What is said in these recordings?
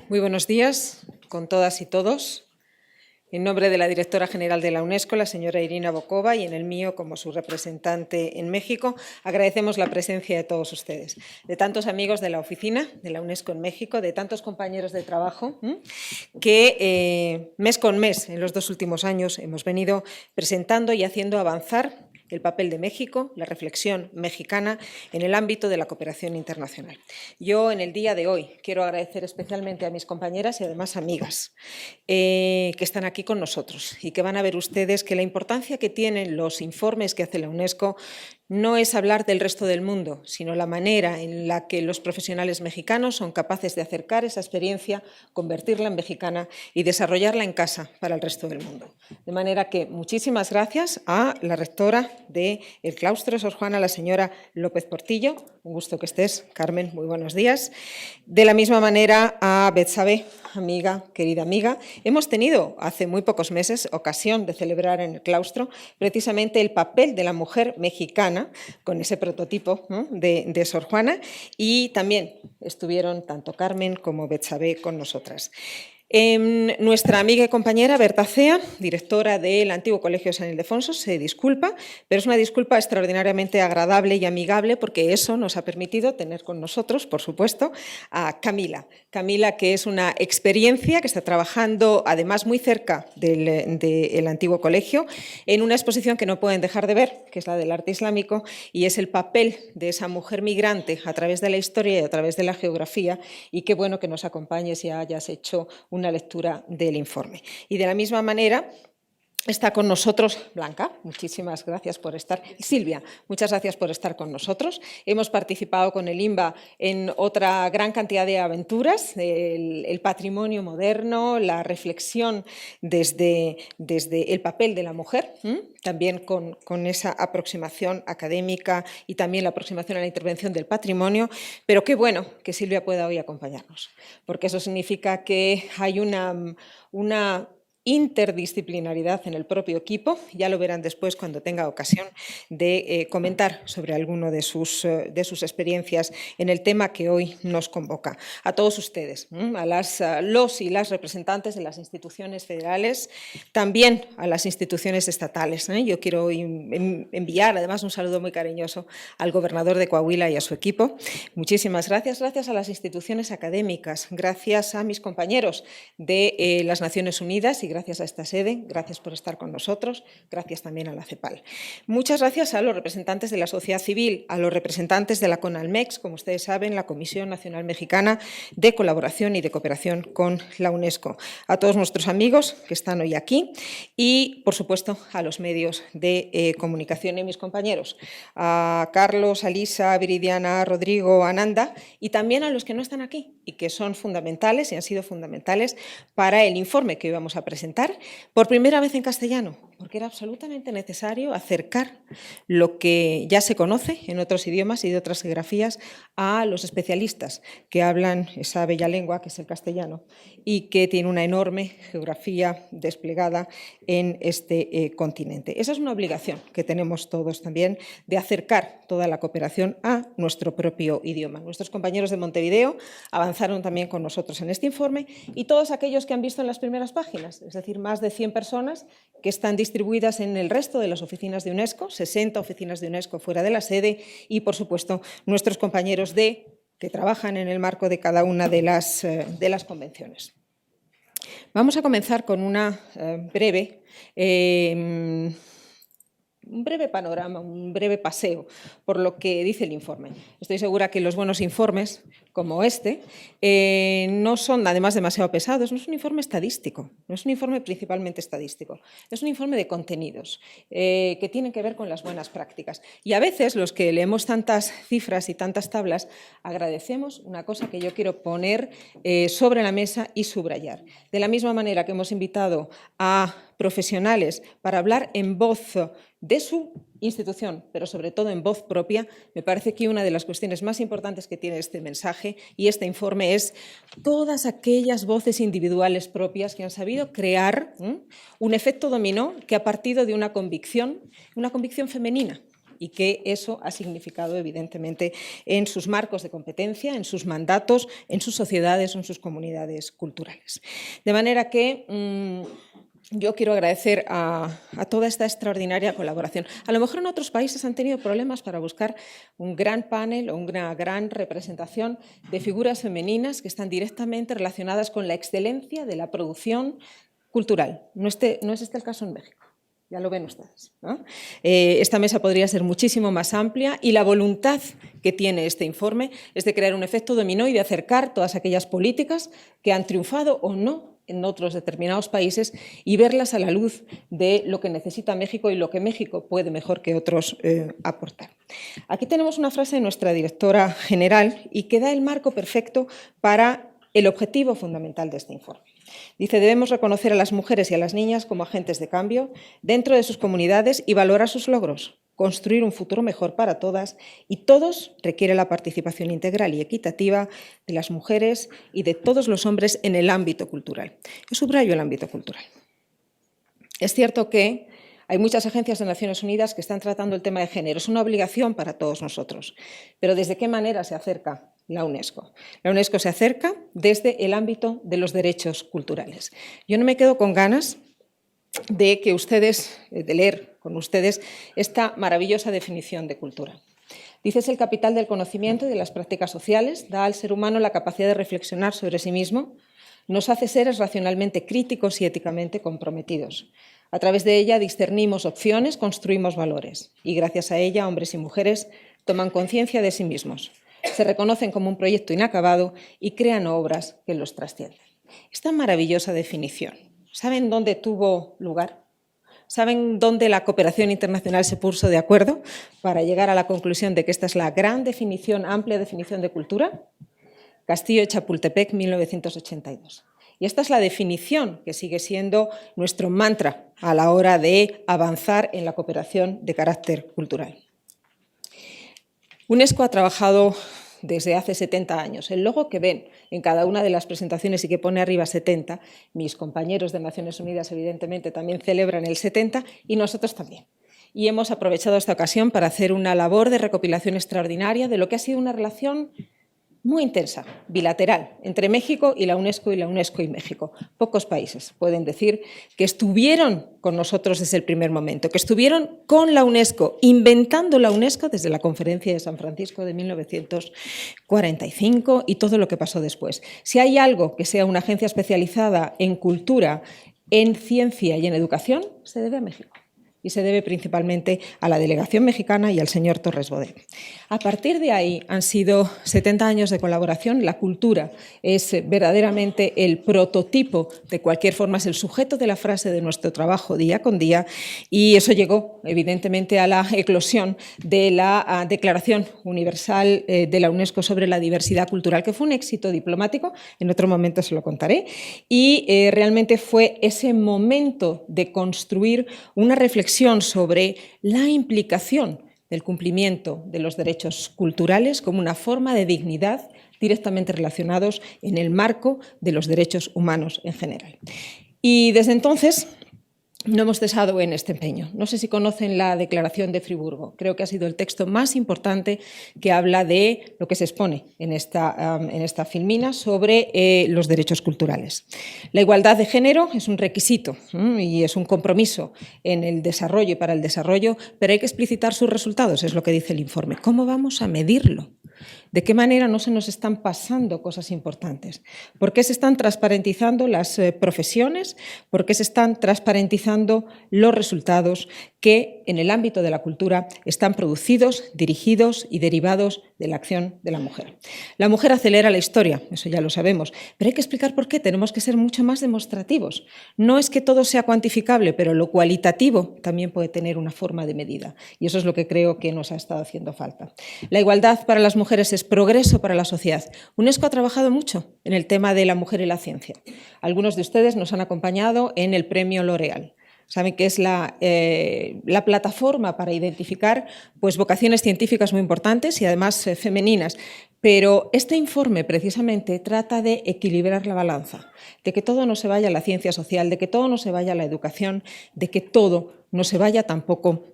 Muy buenos días con todas y todos. En nombre de la directora general de la UNESCO, la señora Irina Bokova, y en el mío, como su representante en México, agradecemos la presencia de todos ustedes, de tantos amigos de la oficina de la UNESCO en México, de tantos compañeros de trabajo que mes con mes, en los 2 últimos años, hemos venido presentando y haciendo avanzar el papel de México, la reflexión mexicana en el ámbito de la cooperación internacional. Yo, en el día de hoy, quiero agradecer especialmente a mis compañeras y además amigas que están aquí con nosotros y que van a ver ustedes que la importancia que tienen los informes que hace la UNESCO no es hablar del resto del mundo, sino la manera en la que los profesionales mexicanos son capaces de acercar esa experiencia, convertirla en mexicana y desarrollarla en casa para el resto del mundo. De manera que muchísimas gracias a la rectora del claustro Sor Juana, la señora López Portillo. Un gusto que estés, Carmen, muy buenos días. De la misma manera a Betsabe, amiga, querida amiga. Hemos tenido hace muy pocos meses ocasión de celebrar en el claustro precisamente el papel de la mujer mexicana con ese prototipo de Sor Juana, y también estuvieron tanto Carmen como Betsabe con nosotras. Nuestra amiga y compañera Berta Cea, directora del antiguo Colegio de San Ildefonso, se disculpa, pero es una disculpa extraordinariamente agradable y amigable porque eso nos ha permitido tener con nosotros, por supuesto, a Camila. Camila, que es una experiencia que está trabajando además muy cerca del antiguo colegio en una exposición que no pueden dejar de ver, que es la del arte islámico, y es el papel de esa mujer migrante a través de la historia y a través de la geografía, y qué bueno que nos acompañes y hayas hecho una lectura del informe. Y de la misma manera está con nosotros Blanca, muchísimas gracias por estar. Silvia, muchas gracias por estar con nosotros. Hemos participado con el INBA en otra gran cantidad de aventuras, el patrimonio moderno, la reflexión desde el papel de la mujer, también con esa aproximación académica y también la aproximación a la intervención del patrimonio. Pero qué bueno que Silvia pueda hoy acompañarnos, porque eso significa que hay una interdisciplinaridad en el propio equipo. Ya lo verán después cuando tenga ocasión de comentar sobre alguno de sus experiencias en el tema que hoy nos convoca. A todos ustedes, a los y las representantes de las instituciones federales, también a las instituciones estatales. Yo quiero hoy enviar además un saludo muy cariñoso al gobernador de Coahuila y a su equipo. Muchísimas gracias. Gracias a las instituciones académicas, gracias a mis compañeros de las Naciones Unidas y gracias a esta sede, gracias por estar con nosotros, gracias también a la CEPAL. Muchas gracias a los representantes de la sociedad civil, a los representantes de la CONALMEX, como ustedes saben, la Comisión Nacional Mexicana de Colaboración y de Cooperación con la UNESCO, a todos nuestros amigos que están hoy aquí y, por supuesto, a los medios de comunicación y mis compañeros, a Carlos, a Lisa, a Viridiana, a Rodrigo, a Ananda, y también a los que no están aquí y que son fundamentales y han sido fundamentales para el informe que hoy vamos a presentar por primera vez en castellano, porque era absolutamente necesario acercar lo que ya se conoce en otros idiomas y de otras geografías a los especialistas que hablan esa bella lengua que es el castellano y que tiene una enorme geografía desplegada en este continente. Esa es una obligación que tenemos todos también de acercar toda la cooperación a nuestro propio idioma. Nuestros compañeros de Montevideo avanzaron también con nosotros en este informe y todos aquellos que han visto en las primeras páginas, es decir, más de 100 personas que están distribuidas en el resto de las oficinas de UNESCO, 60 oficinas de UNESCO fuera de la sede y, por supuesto, nuestros compañeros que trabajan en el marco de cada una de las convenciones. Vamos a comenzar con un breve panorama, un breve paseo por lo que dice el informe. Estoy segura que los buenos informes, como este, no son además demasiado pesados. No es un informe estadístico, no es un informe principalmente estadístico, es un informe de contenidos que tienen que ver con las buenas prácticas. Y a veces los que leemos tantas cifras y tantas tablas agradecemos una cosa que yo quiero poner sobre la mesa y subrayar. De la misma manera que hemos invitado a profesionales para hablar en voz de su institución, pero sobre todo en voz propia, me parece que una de las cuestiones más importantes que tiene este mensaje y este informe es todas aquellas voces individuales propias que han sabido crear un efecto dominó que ha partido de una convicción femenina, y que eso ha significado, evidentemente, en sus marcos de competencia, en sus mandatos, en sus sociedades o en sus comunidades culturales. De manera que yo quiero agradecer a toda esta extraordinaria colaboración. A lo mejor en otros países han tenido problemas para buscar un gran panel o una gran representación de figuras femeninas que están directamente relacionadas con la excelencia de la producción cultural. No es este el caso en México. Ya lo ven ustedes, ¿no? Esta mesa podría ser muchísimo más amplia y la voluntad que tiene este informe es de crear un efecto dominó y de acercar todas aquellas políticas que han triunfado o no en otros determinados países y verlas a la luz de lo que necesita México y lo que México puede mejor que otros aportar. Aquí tenemos una frase de nuestra directora general y que da el marco perfecto para el objetivo fundamental de este informe. Dice, debemos reconocer a las mujeres y a las niñas como agentes de cambio dentro de sus comunidades y valorar sus logros. Construir un futuro mejor para todas y todos requiere la participación integral y equitativa de las mujeres y de todos los hombres en el ámbito cultural. Yo subrayo el ámbito cultural. Es cierto que hay muchas agencias de Naciones Unidas que están tratando el tema de género. Es una obligación para todos nosotros. Pero ¿desde qué manera se acerca la UNESCO? La UNESCO se acerca desde el ámbito de los derechos culturales. Yo no me quedo con ganas de leer con ustedes esta maravillosa definición de cultura. Dice, es el capital del conocimiento y de las prácticas sociales, da al ser humano la capacidad de reflexionar sobre sí mismo, nos hace seres racionalmente críticos y éticamente comprometidos. A través de ella discernimos opciones, construimos valores y gracias a ella hombres y mujeres toman conciencia de sí mismos, se reconocen como un proyecto inacabado y crean obras que los trascienden. Esta maravillosa definición, ¿saben dónde tuvo lugar? ¿Saben dónde la cooperación internacional se puso de acuerdo para llegar a la conclusión de que esta es la gran definición, amplia definición de cultura? Castillo de Chapultepec, 1982. Y esta es la definición que sigue siendo nuestro mantra a la hora de avanzar en la cooperación de carácter cultural. UNESCO ha trabajado desde hace 70 años. El logo que ven en cada una de las presentaciones y que pone arriba 70, mis compañeros de Naciones Unidas evidentemente también celebran el 70 y nosotros también. Y hemos aprovechado esta ocasión para hacer una labor de recopilación extraordinaria de lo que ha sido una relación muy intensa, bilateral, entre México y la UNESCO y México. Pocos países pueden decir que estuvieron con nosotros desde el primer momento, que estuvieron con la UNESCO, inventando la UNESCO desde la Conferencia de San Francisco de 1945 y todo lo que pasó después. Si hay algo que sea una agencia especializada en cultura, en ciencia y en educación, se debe a México. Y se debe principalmente a la delegación mexicana y al señor Torres Bodet. A partir de ahí han sido 70 años de colaboración. La cultura es verdaderamente el prototipo de cualquier forma, es el sujeto de la frase de nuestro trabajo día con día y eso llegó evidentemente a la eclosión de la Declaración Universal de la UNESCO sobre la diversidad cultural, que fue un éxito diplomático, en otro momento se lo contaré, y realmente fue ese momento de construir una reflexión sobre la implicación del cumplimiento de los derechos culturales como una forma de dignidad directamente relacionados en el marco de los derechos humanos en general. Y desde entonces no hemos cesado en este empeño. No sé si conocen la Declaración de Friburgo. Creo que ha sido el texto más importante que habla de lo que se expone en esta filmina sobre los derechos culturales. La igualdad de género es un requisito y es un compromiso en el desarrollo y para el desarrollo, pero hay que explicitar sus resultados, es lo que dice el informe. ¿Cómo vamos a medirlo? ¿De qué manera no se nos están pasando cosas importantes? ¿Por qué se están transparentizando las profesiones? ¿Por qué se están transparentizando los resultados que en el ámbito de la cultura están producidos, dirigidos y derivados de la acción de la mujer? La mujer acelera la historia, eso ya lo sabemos, pero hay que explicar por qué. Tenemos que ser mucho más demostrativos. No es que todo sea cuantificable, pero lo cualitativo también puede tener una forma de medida y eso es lo que creo que nos ha estado haciendo falta. La igualdad para las mujeres es progreso para la sociedad. UNESCO ha trabajado mucho en el tema de la mujer y la ciencia. Algunos de ustedes nos han acompañado en el premio L'Oréal. Saben que es la plataforma para identificar vocaciones científicas muy importantes y además femeninas. Pero este informe precisamente trata de equilibrar la balanza, de que todo no se vaya a la ciencia social, de que todo no se vaya a la educación, de que todo no se vaya tampoco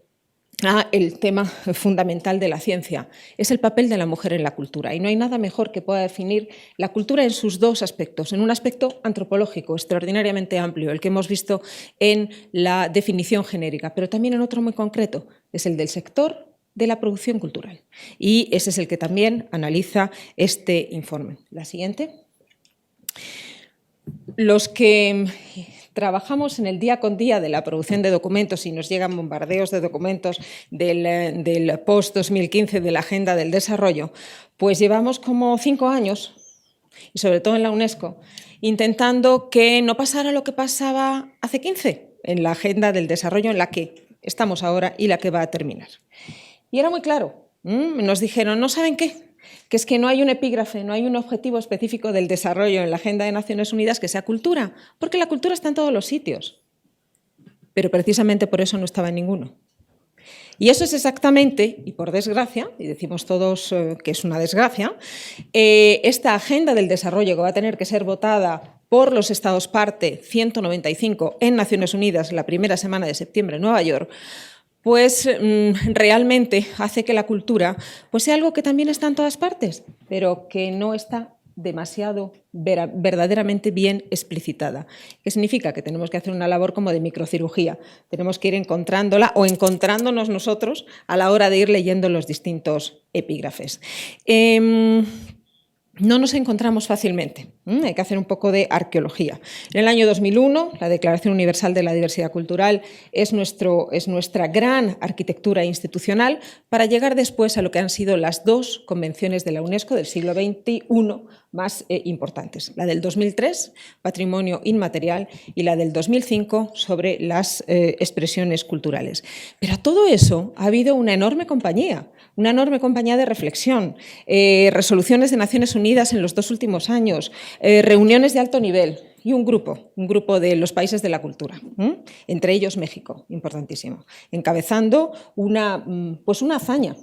el tema fundamental de la ciencia. Es el papel de la mujer en la cultura. Y no hay nada mejor que pueda definir la cultura en sus dos aspectos. En un aspecto antropológico extraordinariamente amplio, el que hemos visto en la definición genérica, pero también en otro muy concreto, es el del sector de la producción cultural. Y ese es el que también analiza este informe. La siguiente. Los que trabajamos en el día con día de la producción de documentos y nos llegan bombardeos de documentos del post-2015 de la Agenda del Desarrollo, pues llevamos como 5 años, y sobre todo en la UNESCO, intentando que no pasara lo que pasaba hace 15 en la Agenda del Desarrollo en la que estamos ahora y la que va a terminar. Y era muy claro, nos dijeron, ¿no saben qué? Que es que no hay un epígrafe, no hay un objetivo específico del desarrollo en la Agenda de Naciones Unidas que sea cultura, porque la cultura está en todos los sitios, pero precisamente por eso no estaba en ninguno. Y eso es exactamente, y por desgracia, y decimos todos que es una desgracia, esta Agenda del Desarrollo que va a tener que ser votada por los Estados parte 195 en Naciones Unidas la primera semana de septiembre en Nueva York, pues realmente hace que la cultura pues sea algo que también está en todas partes, pero que no está demasiado verdaderamente bien explicitada. ¿Qué significa? Que tenemos que hacer una labor como de microcirugía. Tenemos que ir encontrándola o encontrándonos nosotros a la hora de ir leyendo los distintos epígrafes. No nos encontramos fácilmente, hay que hacer un poco de arqueología. En el año 2001, la Declaración Universal de la Diversidad Cultural es nuestra gran arquitectura institucional para llegar después a lo que han sido las dos convenciones de la UNESCO del siglo XXI más importantes. La del 2003, Patrimonio Inmaterial, y la del 2005 sobre las expresiones culturales. Pero a todo eso ha habido una enorme compañía de reflexión, resoluciones de Naciones Unidas en los 2 últimos años, reuniones de alto nivel y un grupo de los países de la cultura, entre ellos México, importantísimo, encabezando una hazaña,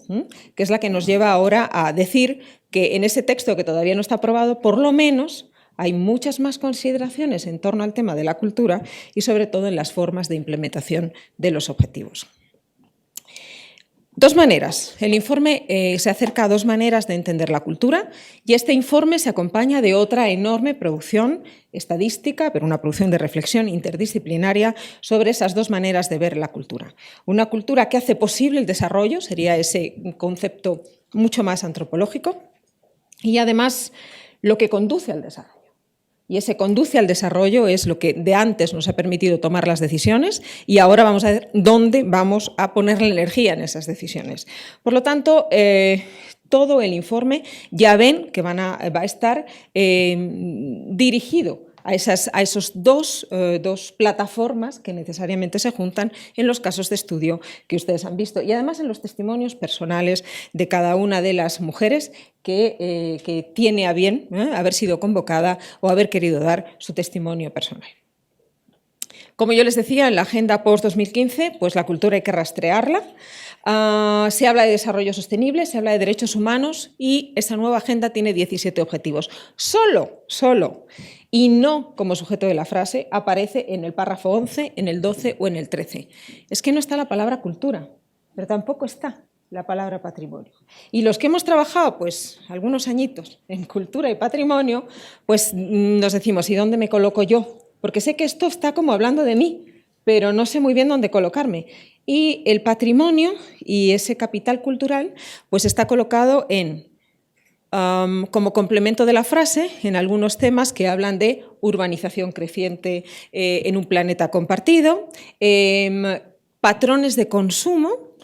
que es la que nos lleva ahora a decir que en ese texto que todavía no está aprobado, por lo menos hay muchas más consideraciones en torno al tema de la cultura y sobre todo en las formas de implementación de los objetivos. Dos maneras. El informe se acerca a dos maneras de entender la cultura y este informe se acompaña de otra enorme producción estadística, pero una producción de reflexión interdisciplinaria sobre esas dos maneras de ver la cultura. Una cultura que hace posible el desarrollo, sería ese concepto mucho más antropológico, y además lo que conduce al desarrollo. Y ese conduce al desarrollo es lo que de antes nos ha permitido tomar las decisiones y ahora vamos a ver dónde vamos a poner la energía en esas decisiones. Por lo tanto, todo el informe ya ven que va a estar dirigido a esos dos plataformas que necesariamente se juntan en los casos de estudio que ustedes han visto y además en los testimonios personales de cada una de las mujeres que tiene a bien haber sido convocada o haber querido dar su testimonio personal. Como yo les decía, en la Agenda Post-2015, pues la cultura hay que rastrearla. Se habla de desarrollo sostenible, se habla de derechos humanos y esa nueva agenda tiene 17 objetivos. Solo, y no como sujeto de la frase, aparece en el párrafo 11, en el 12 o en el 13. Es que no está la palabra cultura, pero tampoco está la palabra patrimonio. Y los que hemos trabajado pues algunos añitos en cultura y patrimonio, pues nos decimos, ¿y dónde me coloco yo? Porque sé que esto está como hablando de mí, pero no sé muy bien dónde colocarme. Y el patrimonio y ese capital cultural pues está colocado como complemento de la frase en algunos temas que hablan de urbanización creciente en un planeta compartido, patrones de consumo,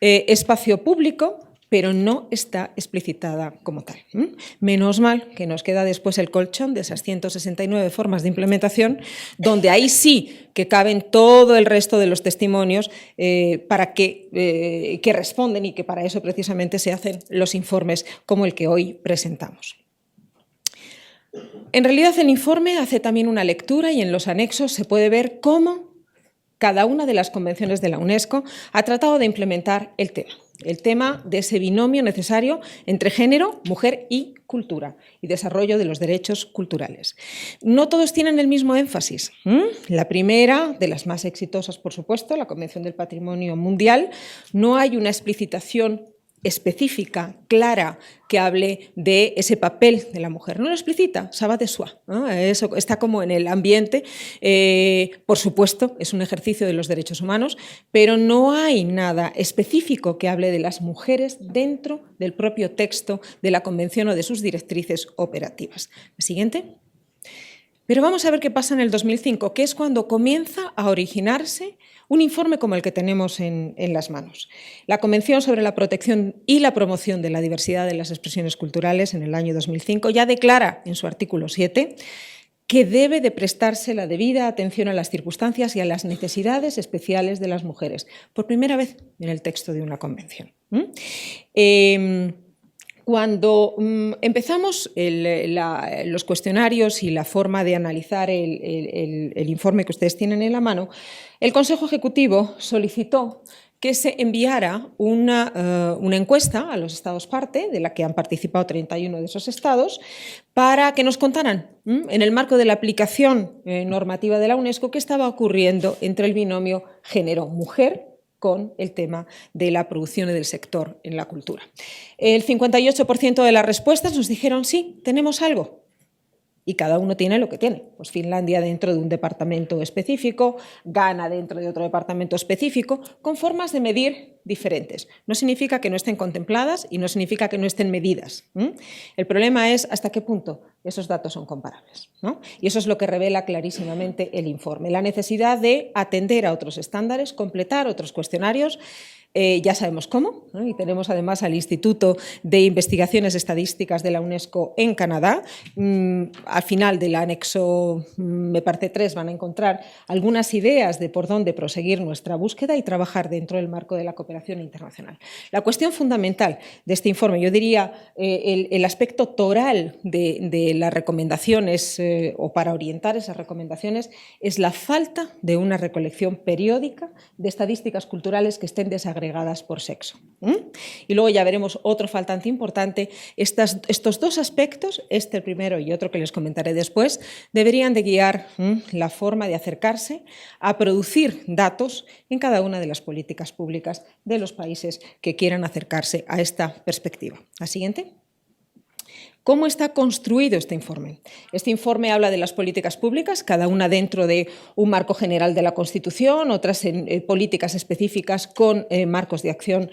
espacio público, pero no está explicitada como tal. Menos mal que nos queda después el colchón de esas 169 formas de implementación, donde ahí sí que caben todo el resto de los testimonios para que responden y que para eso precisamente se hacen los informes como el que hoy presentamos. En realidad el informe hace también una lectura y en los anexos se puede ver cómo cada una de las convenciones de la UNESCO ha tratado de implementar el tema. el tema de ese binomio necesario entre género, mujer y cultura y desarrollo de los derechos culturales. No todos tienen el mismo énfasis. La primera, de las más exitosas, por supuesto, la Convención del Patrimonio Mundial, no hay una explicitación específica, clara, que hable de ese papel de la mujer. No lo explicita, ça va de soi, ¿no? Eso está como en el ambiente. Por supuesto, es un ejercicio de los derechos humanos, pero no hay nada específico que hable de las mujeres dentro del propio texto de la Convención o de sus directrices operativas. La siguiente. Pero vamos a ver qué pasa en el 2005, que es cuando comienza a originarse un informe como el que tenemos en las manos. La Convención sobre la Protección y la Promoción de la Diversidad de las Expresiones Culturales en el año 2005 ya declara en su artículo 7 que debe de prestarse la debida atención a las circunstancias y a las necesidades especiales de las mujeres, por primera vez en el texto de una convención. Cuando empezamos los cuestionarios y la forma de analizar el informe que ustedes tienen en la mano, el Consejo Ejecutivo solicitó que se enviara una encuesta a los Estados parte, de la que han participado 31 de esos estados, para que nos contaran, en el marco de la aplicación normativa de la UNESCO, qué estaba ocurriendo entre el binomio género-mujer con el tema de la producción y del sector en la cultura. El 58% de las respuestas nos dijeron sí, tenemos algo. Y cada uno tiene lo que tiene. Pues Finlandia dentro de un departamento específico, Ghana dentro de otro departamento específico, con formas de medir diferentes. No significa que no estén contempladas y no significa que no estén medidas. El problema es hasta qué punto esos datos son comparables, ¿no? Y eso es lo que revela clarísimamente el informe. La necesidad de atender a otros estándares, completar otros cuestionarios. Ya sabemos cómo, ¿no? Y tenemos además al Instituto de Investigaciones Estadísticas de la UNESCO en Canadá. Al final del anexo, me parece 3, van a encontrar algunas ideas de por dónde proseguir nuestra búsqueda y trabajar dentro del marco de la cooperación internacional. La cuestión fundamental de este informe, yo diría el aspecto toral de las recomendaciones o para orientar esas recomendaciones, es la falta de una recolección periódica de estadísticas culturales que estén desagregadas por sexo. Y luego ya veremos otro faltante importante. Estos dos aspectos, el primero y otro que les comentaré después, deberían de guiar la forma de acercarse a producir datos en cada una de las políticas públicas de los países que quieran acercarse a esta perspectiva. La siguiente. ¿Cómo está construido este informe? Este informe habla de las políticas públicas, cada una dentro de un marco general de la Constitución, otras en políticas específicas con marcos de acción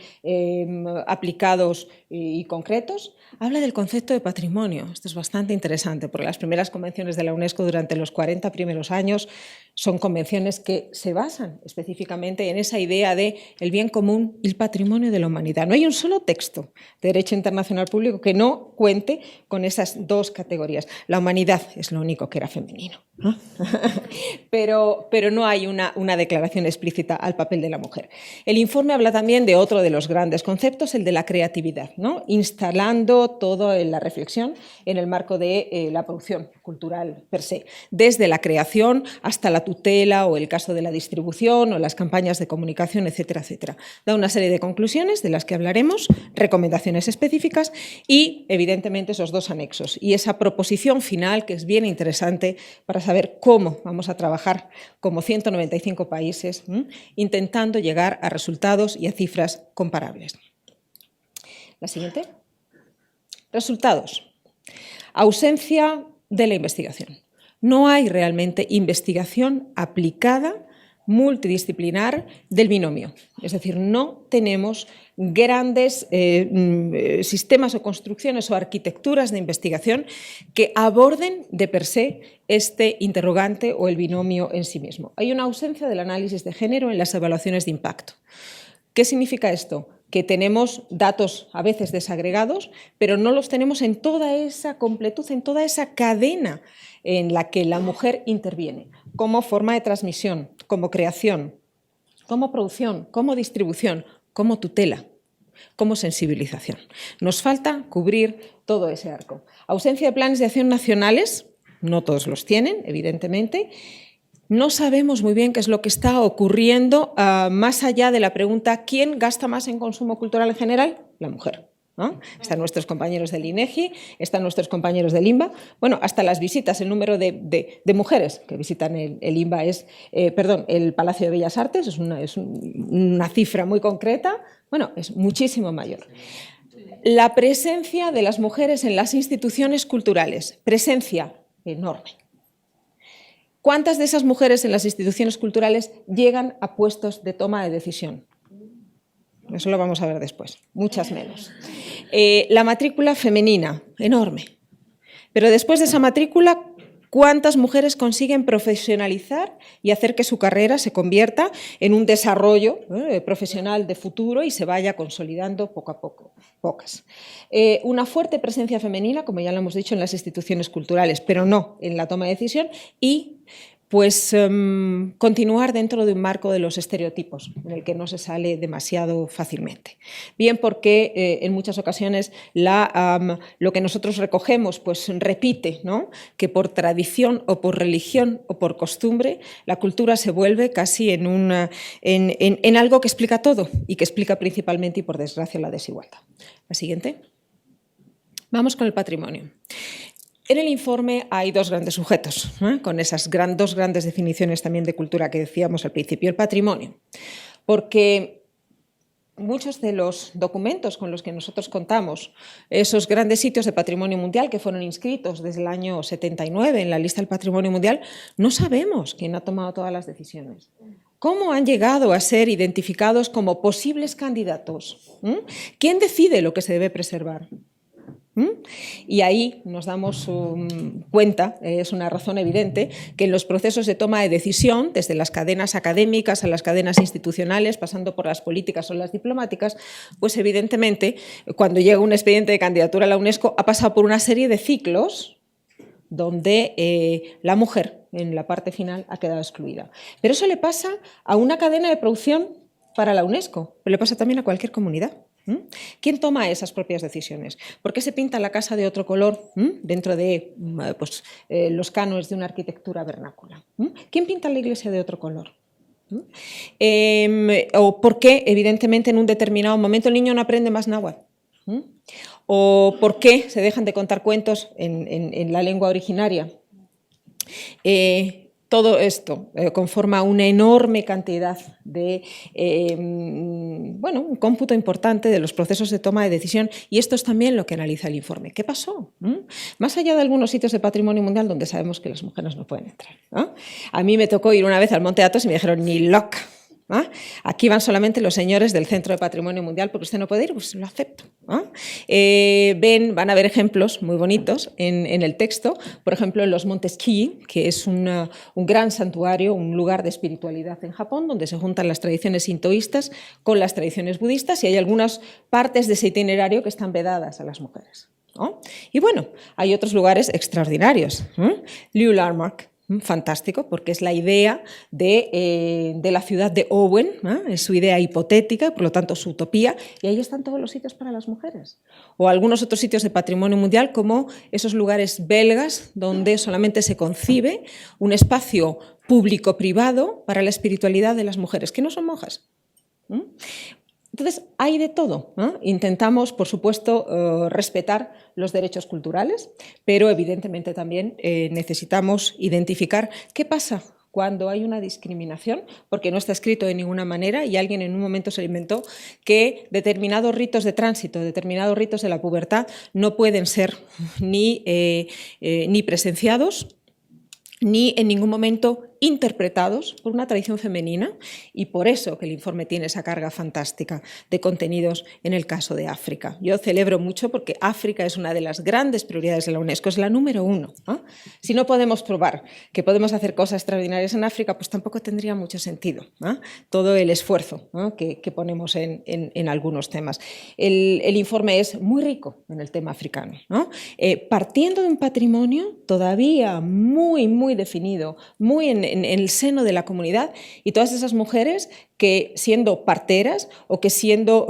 aplicados y concretos. Habla del concepto de patrimonio. Esto es bastante interesante porque las primeras convenciones de la UNESCO durante los 40 primeros años son convenciones que se basan específicamente en esa idea de el bien común y el patrimonio de la humanidad. No hay un solo texto de derecho internacional público que no cuente con esas dos categorías. La humanidad es lo único que era femenino, ¿no? pero no hay una declaración explícita al papel de la mujer. El informe habla también de otro de los grandes conceptos, el de la creatividad, ¿no? Instalando toda la reflexión en el marco de la producción cultural per se, desde la creación hasta la tutela o el caso de la distribución o las campañas de comunicación, etcétera, etcétera. Da una serie de conclusiones de las que hablaremos, recomendaciones específicas y, evidentemente, esos dos anexos y esa proposición final que es bien interesante para saber cómo vamos a trabajar como 195 países intentando llegar a resultados y a cifras comparables. La siguiente. Resultados. Ausencia de la investigación. No hay realmente investigación aplicada multidisciplinar del binomio. Es decir, no tenemos grandes sistemas o construcciones o arquitecturas de investigación que aborden de per se este interrogante o el binomio en sí mismo. Hay una ausencia del análisis de género en las evaluaciones de impacto. ¿Qué significa esto? Que tenemos datos a veces desagregados, pero no los tenemos en toda esa completud, en toda esa cadena en la que la mujer interviene, como forma de transmisión, como creación, como producción, como distribución, como tutela, como sensibilización. Nos falta cubrir todo ese arco. Ausencia de planes de acción nacionales, no todos los tienen, evidentemente, no sabemos muy bien qué es lo que está ocurriendo más allá de la pregunta ¿quién gasta más en consumo cultural en general? La mujer. ¿No? Están nuestros compañeros del INEGI, están nuestros compañeros del INBA, bueno, hasta las visitas, el número de mujeres que visitan el INBA es, el Palacio de Bellas Artes, es una cifra muy concreta, bueno, es muchísimo mayor. La presencia de las mujeres en las instituciones culturales, presencia enorme. ¿Cuántas de esas mujeres en las instituciones culturales llegan a puestos de toma de decisión? Eso lo vamos a ver después, muchas menos. La matrícula femenina, enorme. Pero después de esa matrícula, ¿cuántas mujeres consiguen profesionalizar y hacer que su carrera se convierta en un desarrollo profesional de futuro y se vaya consolidando poco a poco? Pocas. Una fuerte presencia femenina, como ya lo hemos dicho, en las instituciones culturales, pero no en la toma de decisión y pues continuar dentro de un marco de los estereotipos, en el que no se sale demasiado fácilmente. Bien porque en muchas ocasiones lo que nosotros recogemos pues repite, ¿no? Que por tradición o por religión o por costumbre la cultura se vuelve casi en algo que explica todo y que explica principalmente y por desgracia la desigualdad. La siguiente. Vamos con el patrimonio. En el informe hay dos grandes sujetos, con esas dos grandes definiciones también de cultura que decíamos al principio, el patrimonio, porque muchos de los documentos con los que nosotros contamos, esos grandes sitios de patrimonio mundial que fueron inscritos desde el año 79 en la lista del patrimonio mundial, no sabemos quién ha tomado todas las decisiones. ¿Cómo han llegado a ser identificados como posibles candidatos? ¿Quién decide lo que se debe preservar? Y ahí nos damos cuenta, es una razón evidente, que en los procesos de toma de decisión, desde las cadenas académicas a las cadenas institucionales, pasando por las políticas o las diplomáticas, pues evidentemente cuando llega un expediente de candidatura a la UNESCO ha pasado por una serie de ciclos donde la mujer en la parte final ha quedado excluida. Pero eso le pasa a una cadena de producción para la UNESCO, pero le pasa también a cualquier comunidad. ¿Quién toma esas propias decisiones? ¿Por qué se pinta la casa de otro color dentro de los cánones de una arquitectura vernácula? ¿Quién pinta la iglesia de otro color? ¿O por qué, evidentemente, en un determinado momento el niño no aprende más náhuatl? ¿O por qué se dejan de contar cuentos en la lengua originaria? Todo esto conforma una enorme cantidad de, un cómputo importante de los procesos de toma de decisión y esto es también lo que analiza el informe. ¿Qué pasó? Más allá de algunos sitios de patrimonio mundial donde sabemos que las mujeres no pueden entrar. A mí me tocó ir una vez al Monte Athos y me dijeron, ni loca. Aquí van solamente los señores del Centro de Patrimonio Mundial porque usted no puede ir, pues lo acepto. Van a ver ejemplos muy bonitos en el texto, por ejemplo en los Montes Kii, que es un gran santuario, un lugar de espiritualidad en Japón, donde se juntan las tradiciones sintoístas con las tradiciones budistas y hay algunas partes de ese itinerario que están vedadas a las mujeres. Y bueno, hay otros lugares extraordinarios. Liu Larmark, fantástico, porque es la idea de la ciudad de Owen, es su idea hipotética, por lo tanto su utopía, y ahí están todos los sitios para las mujeres. O algunos otros sitios de patrimonio mundial, como esos lugares belgas donde solamente se concibe un espacio público-privado para la espiritualidad de las mujeres, que no son monjas. Entonces, hay de todo. Intentamos, por supuesto, respetar los derechos culturales, pero evidentemente también necesitamos identificar qué pasa cuando hay una discriminación, porque no está escrito de ninguna manera y alguien en un momento se inventó que determinados ritos de tránsito, determinados ritos de la pubertad no pueden ser ni presenciados ni en ningún momento interpretados por una tradición femenina y por eso que el informe tiene esa carga fantástica de contenidos en el caso de África. Yo celebro mucho porque África es una de las grandes prioridades de la UNESCO, es la número 1. Si no podemos probar que podemos hacer cosas extraordinarias en África, pues tampoco tendría mucho sentido todo el esfuerzo que ponemos en algunos temas. El informe es muy rico en el tema africano, partiendo de un patrimonio todavía muy definido, muy en el seno de la comunidad, y todas esas mujeres que, siendo parteras o que siendo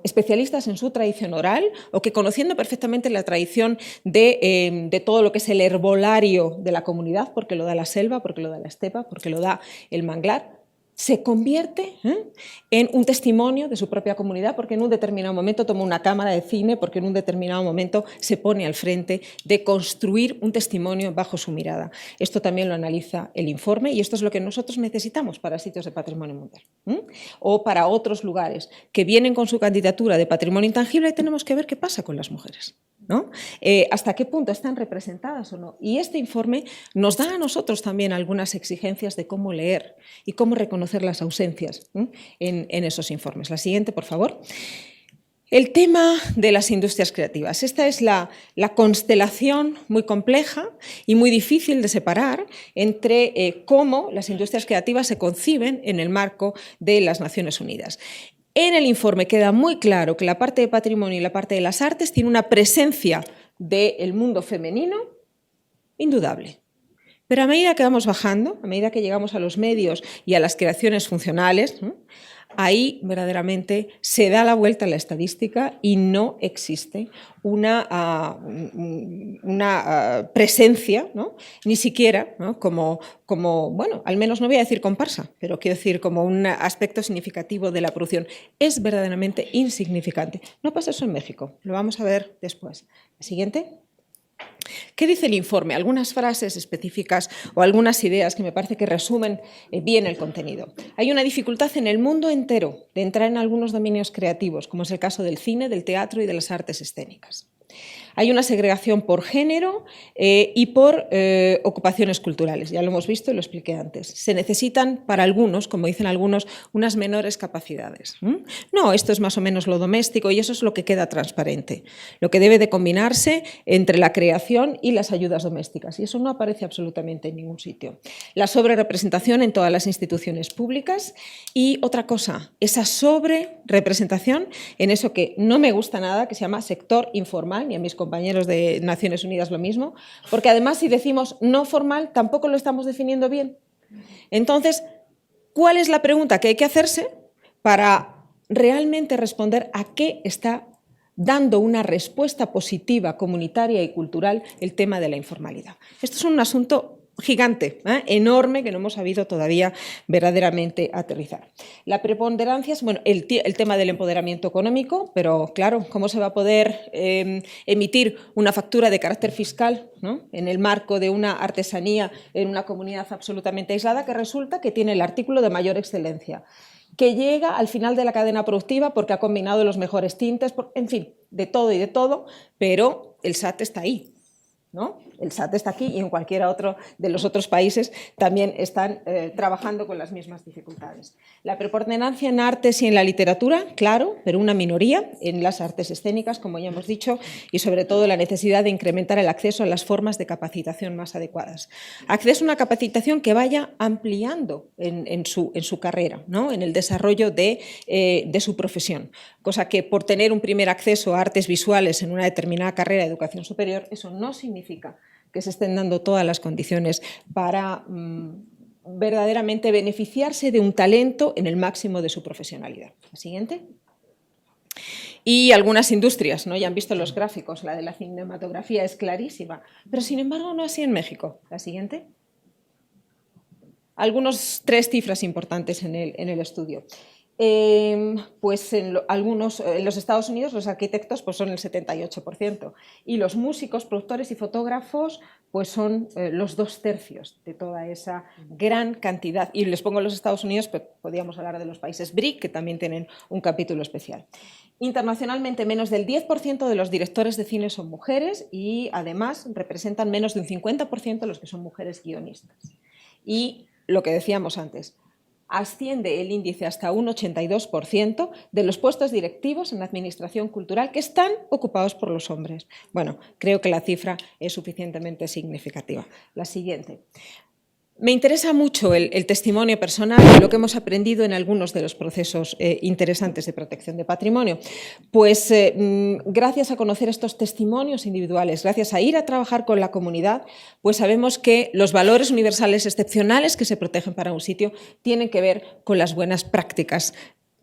especialistas en su tradición oral o que conociendo perfectamente la tradición de todo lo que es el herbolario de la comunidad, porque lo da la selva, porque lo da la estepa, porque lo da el manglar, se convierte en un testimonio de su propia comunidad, porque en un determinado momento toma una cámara de cine, porque en un determinado momento se pone al frente de construir un testimonio bajo su mirada. Esto también lo analiza el informe y esto es lo que nosotros necesitamos para sitios de patrimonio mundial o para otros lugares que vienen con su candidatura de patrimonio intangible y tenemos que ver qué pasa con las mujeres, ¿no? Hasta qué punto están representadas o no. Y este informe nos da a nosotros también algunas exigencias de cómo leer y cómo reconocer las ausencias en esos informes. La siguiente, por favor. El tema de las industrias creativas. Esta es la constelación muy compleja y muy difícil de separar entre cómo las industrias creativas se conciben en el marco de las Naciones Unidas. En el informe queda muy claro que la parte de patrimonio y la parte de las artes tiene una presencia del mundo femenino indudable. Pero a medida que vamos bajando, a medida que llegamos a los medios y a las creaciones funcionales, ahí verdaderamente se da la vuelta a la estadística y no existe una presencia, ¿no? Ni siquiera, ¿no? como, bueno, al menos no voy a decir comparsa, pero quiero decir como un aspecto significativo de la producción. Es verdaderamente insignificante. No pasa eso en México, lo vamos a ver después. La siguiente. ¿Qué dice el informe? Algunas frases específicas o algunas ideas que me parece que resumen bien el contenido. Hay una dificultad en el mundo entero de entrar en algunos dominios creativos, como es el caso del cine, del teatro y de las artes escénicas. Hay una segregación por género y por ocupaciones culturales. Ya lo hemos visto y lo expliqué antes. Se necesitan, para algunos, como dicen algunos, unas menores capacidades. No, esto es más o menos lo doméstico y eso es lo que queda transparente. Lo que debe de combinarse entre la creación y las ayudas domésticas. Y eso no aparece absolutamente en ningún sitio. La sobrerepresentación en todas las instituciones públicas y otra cosa, esa sobrerepresentación en eso que no me gusta nada, que se llama sector informal, ni a mis compañeros de Naciones Unidas lo mismo, porque además si decimos no formal tampoco lo estamos definiendo bien. Entonces, ¿cuál es la pregunta que hay que hacerse para realmente responder a qué está dando una respuesta positiva, comunitaria y cultural el tema de la informalidad? Esto es un asunto gigante, enorme, que no hemos sabido todavía verdaderamente aterrizar. La preponderancia es, bueno, el tema del empoderamiento económico, pero claro, ¿cómo se va a poder emitir una factura de carácter fiscal, ¿no?, en el marco de una artesanía en una comunidad absolutamente aislada que resulta que tiene el artículo de mayor excelencia, que llega al final de la cadena productiva porque ha combinado los mejores tintes, en fin, de todo, pero el SAT está ahí, ¿no? El SAT está aquí y en cualquiera otro de los otros países también están trabajando con las mismas dificultades. La preponderancia en artes y en la literatura, claro, pero una minoría en las artes escénicas, como ya hemos dicho, y sobre todo la necesidad de incrementar el acceso a las formas de capacitación más adecuadas. Acceso a una capacitación que vaya ampliando en su carrera, ¿no?, en el desarrollo de su profesión, cosa que por tener un primer acceso a artes visuales en una determinada carrera de educación superior, eso no significa que se estén dando todas las condiciones para verdaderamente beneficiarse de un talento en el máximo de su profesionalidad. La siguiente. Y algunas industrias, ¿no? Ya han visto los gráficos, la de la cinematografía es clarísima, pero sin embargo no así en México. La siguiente. Tres cifras importantes en el estudio. Pues en los Estados Unidos los arquitectos pues son el 78% y los músicos, productores y fotógrafos pues son los 2/3 de toda esa gran cantidad. Y les pongo los Estados Unidos, pues podríamos hablar de los países BRIC, que también tienen un capítulo especial. Internacionalmente, menos del 10% de los directores de cine son mujeres y además representan menos de un 50% los que son mujeres guionistas. Y lo que decíamos antes, asciende el índice hasta un 82% de los puestos directivos en la administración cultural que están ocupados por los hombres. Bueno, creo que la cifra es suficientemente significativa. La siguiente. Me interesa mucho el testimonio personal y lo que hemos aprendido en algunos de los procesos interesantes de protección de patrimonio. Pues gracias a conocer estos testimonios individuales, gracias a ir a trabajar con la comunidad, pues sabemos que los valores universales excepcionales que se protegen para un sitio tienen que ver con las buenas prácticas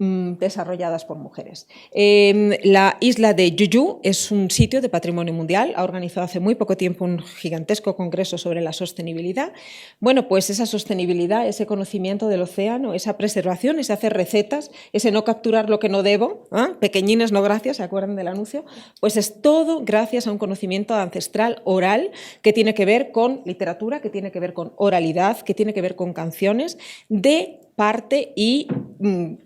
desarrolladas por mujeres. La isla de Jujuy es un sitio de patrimonio mundial, ha organizado hace muy poco tiempo un gigantesco congreso sobre la sostenibilidad. Bueno, pues esa sostenibilidad, ese conocimiento del océano, esa preservación, ese hacer recetas, ese no capturar lo que no debo, pequeñines no gracias, ¿se acuerdan del anuncio? Pues es todo gracias a un conocimiento ancestral oral que tiene que ver con literatura, que tiene que ver con oralidad, que tiene que ver con canciones de parte y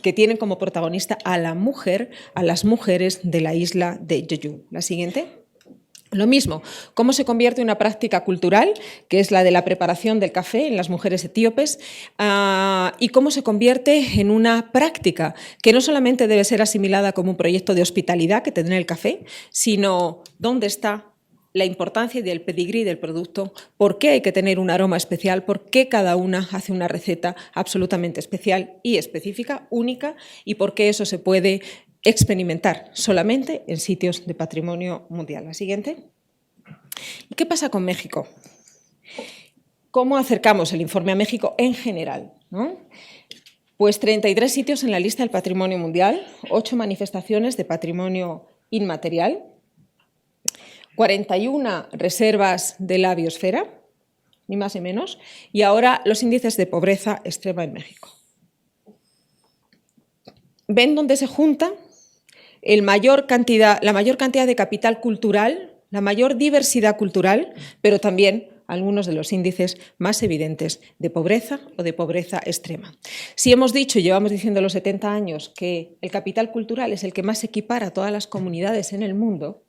que tienen como protagonista a la mujer, a las mujeres de la isla de Jeju. La siguiente. Lo mismo, cómo se convierte una práctica cultural, que es la de la preparación del café en las mujeres etíopes, y cómo se convierte en una práctica que no solamente debe ser asimilada como un proyecto de hospitalidad que tendrá el café, sino dónde está la importancia del pedigrí del producto, por qué hay que tener un aroma especial, por qué cada una hace una receta absolutamente especial y específica, única, y por qué eso se puede experimentar solamente en sitios de patrimonio mundial. La siguiente. ¿Y qué pasa con México? ¿Cómo acercamos el informe a México en general, ¿no? Pues 33 sitios en la lista del patrimonio mundial, 8 manifestaciones de patrimonio inmaterial, 41 reservas de la biosfera, ni más ni menos, y ahora los índices de pobreza extrema en México. ¿Ven dónde se junta la mayor cantidad de capital cultural, la mayor diversidad cultural, pero también algunos de los índices más evidentes de pobreza o de pobreza extrema? Si hemos dicho, llevamos diciendo los 70 años, que el capital cultural es el que más equipara a todas las comunidades en el mundo,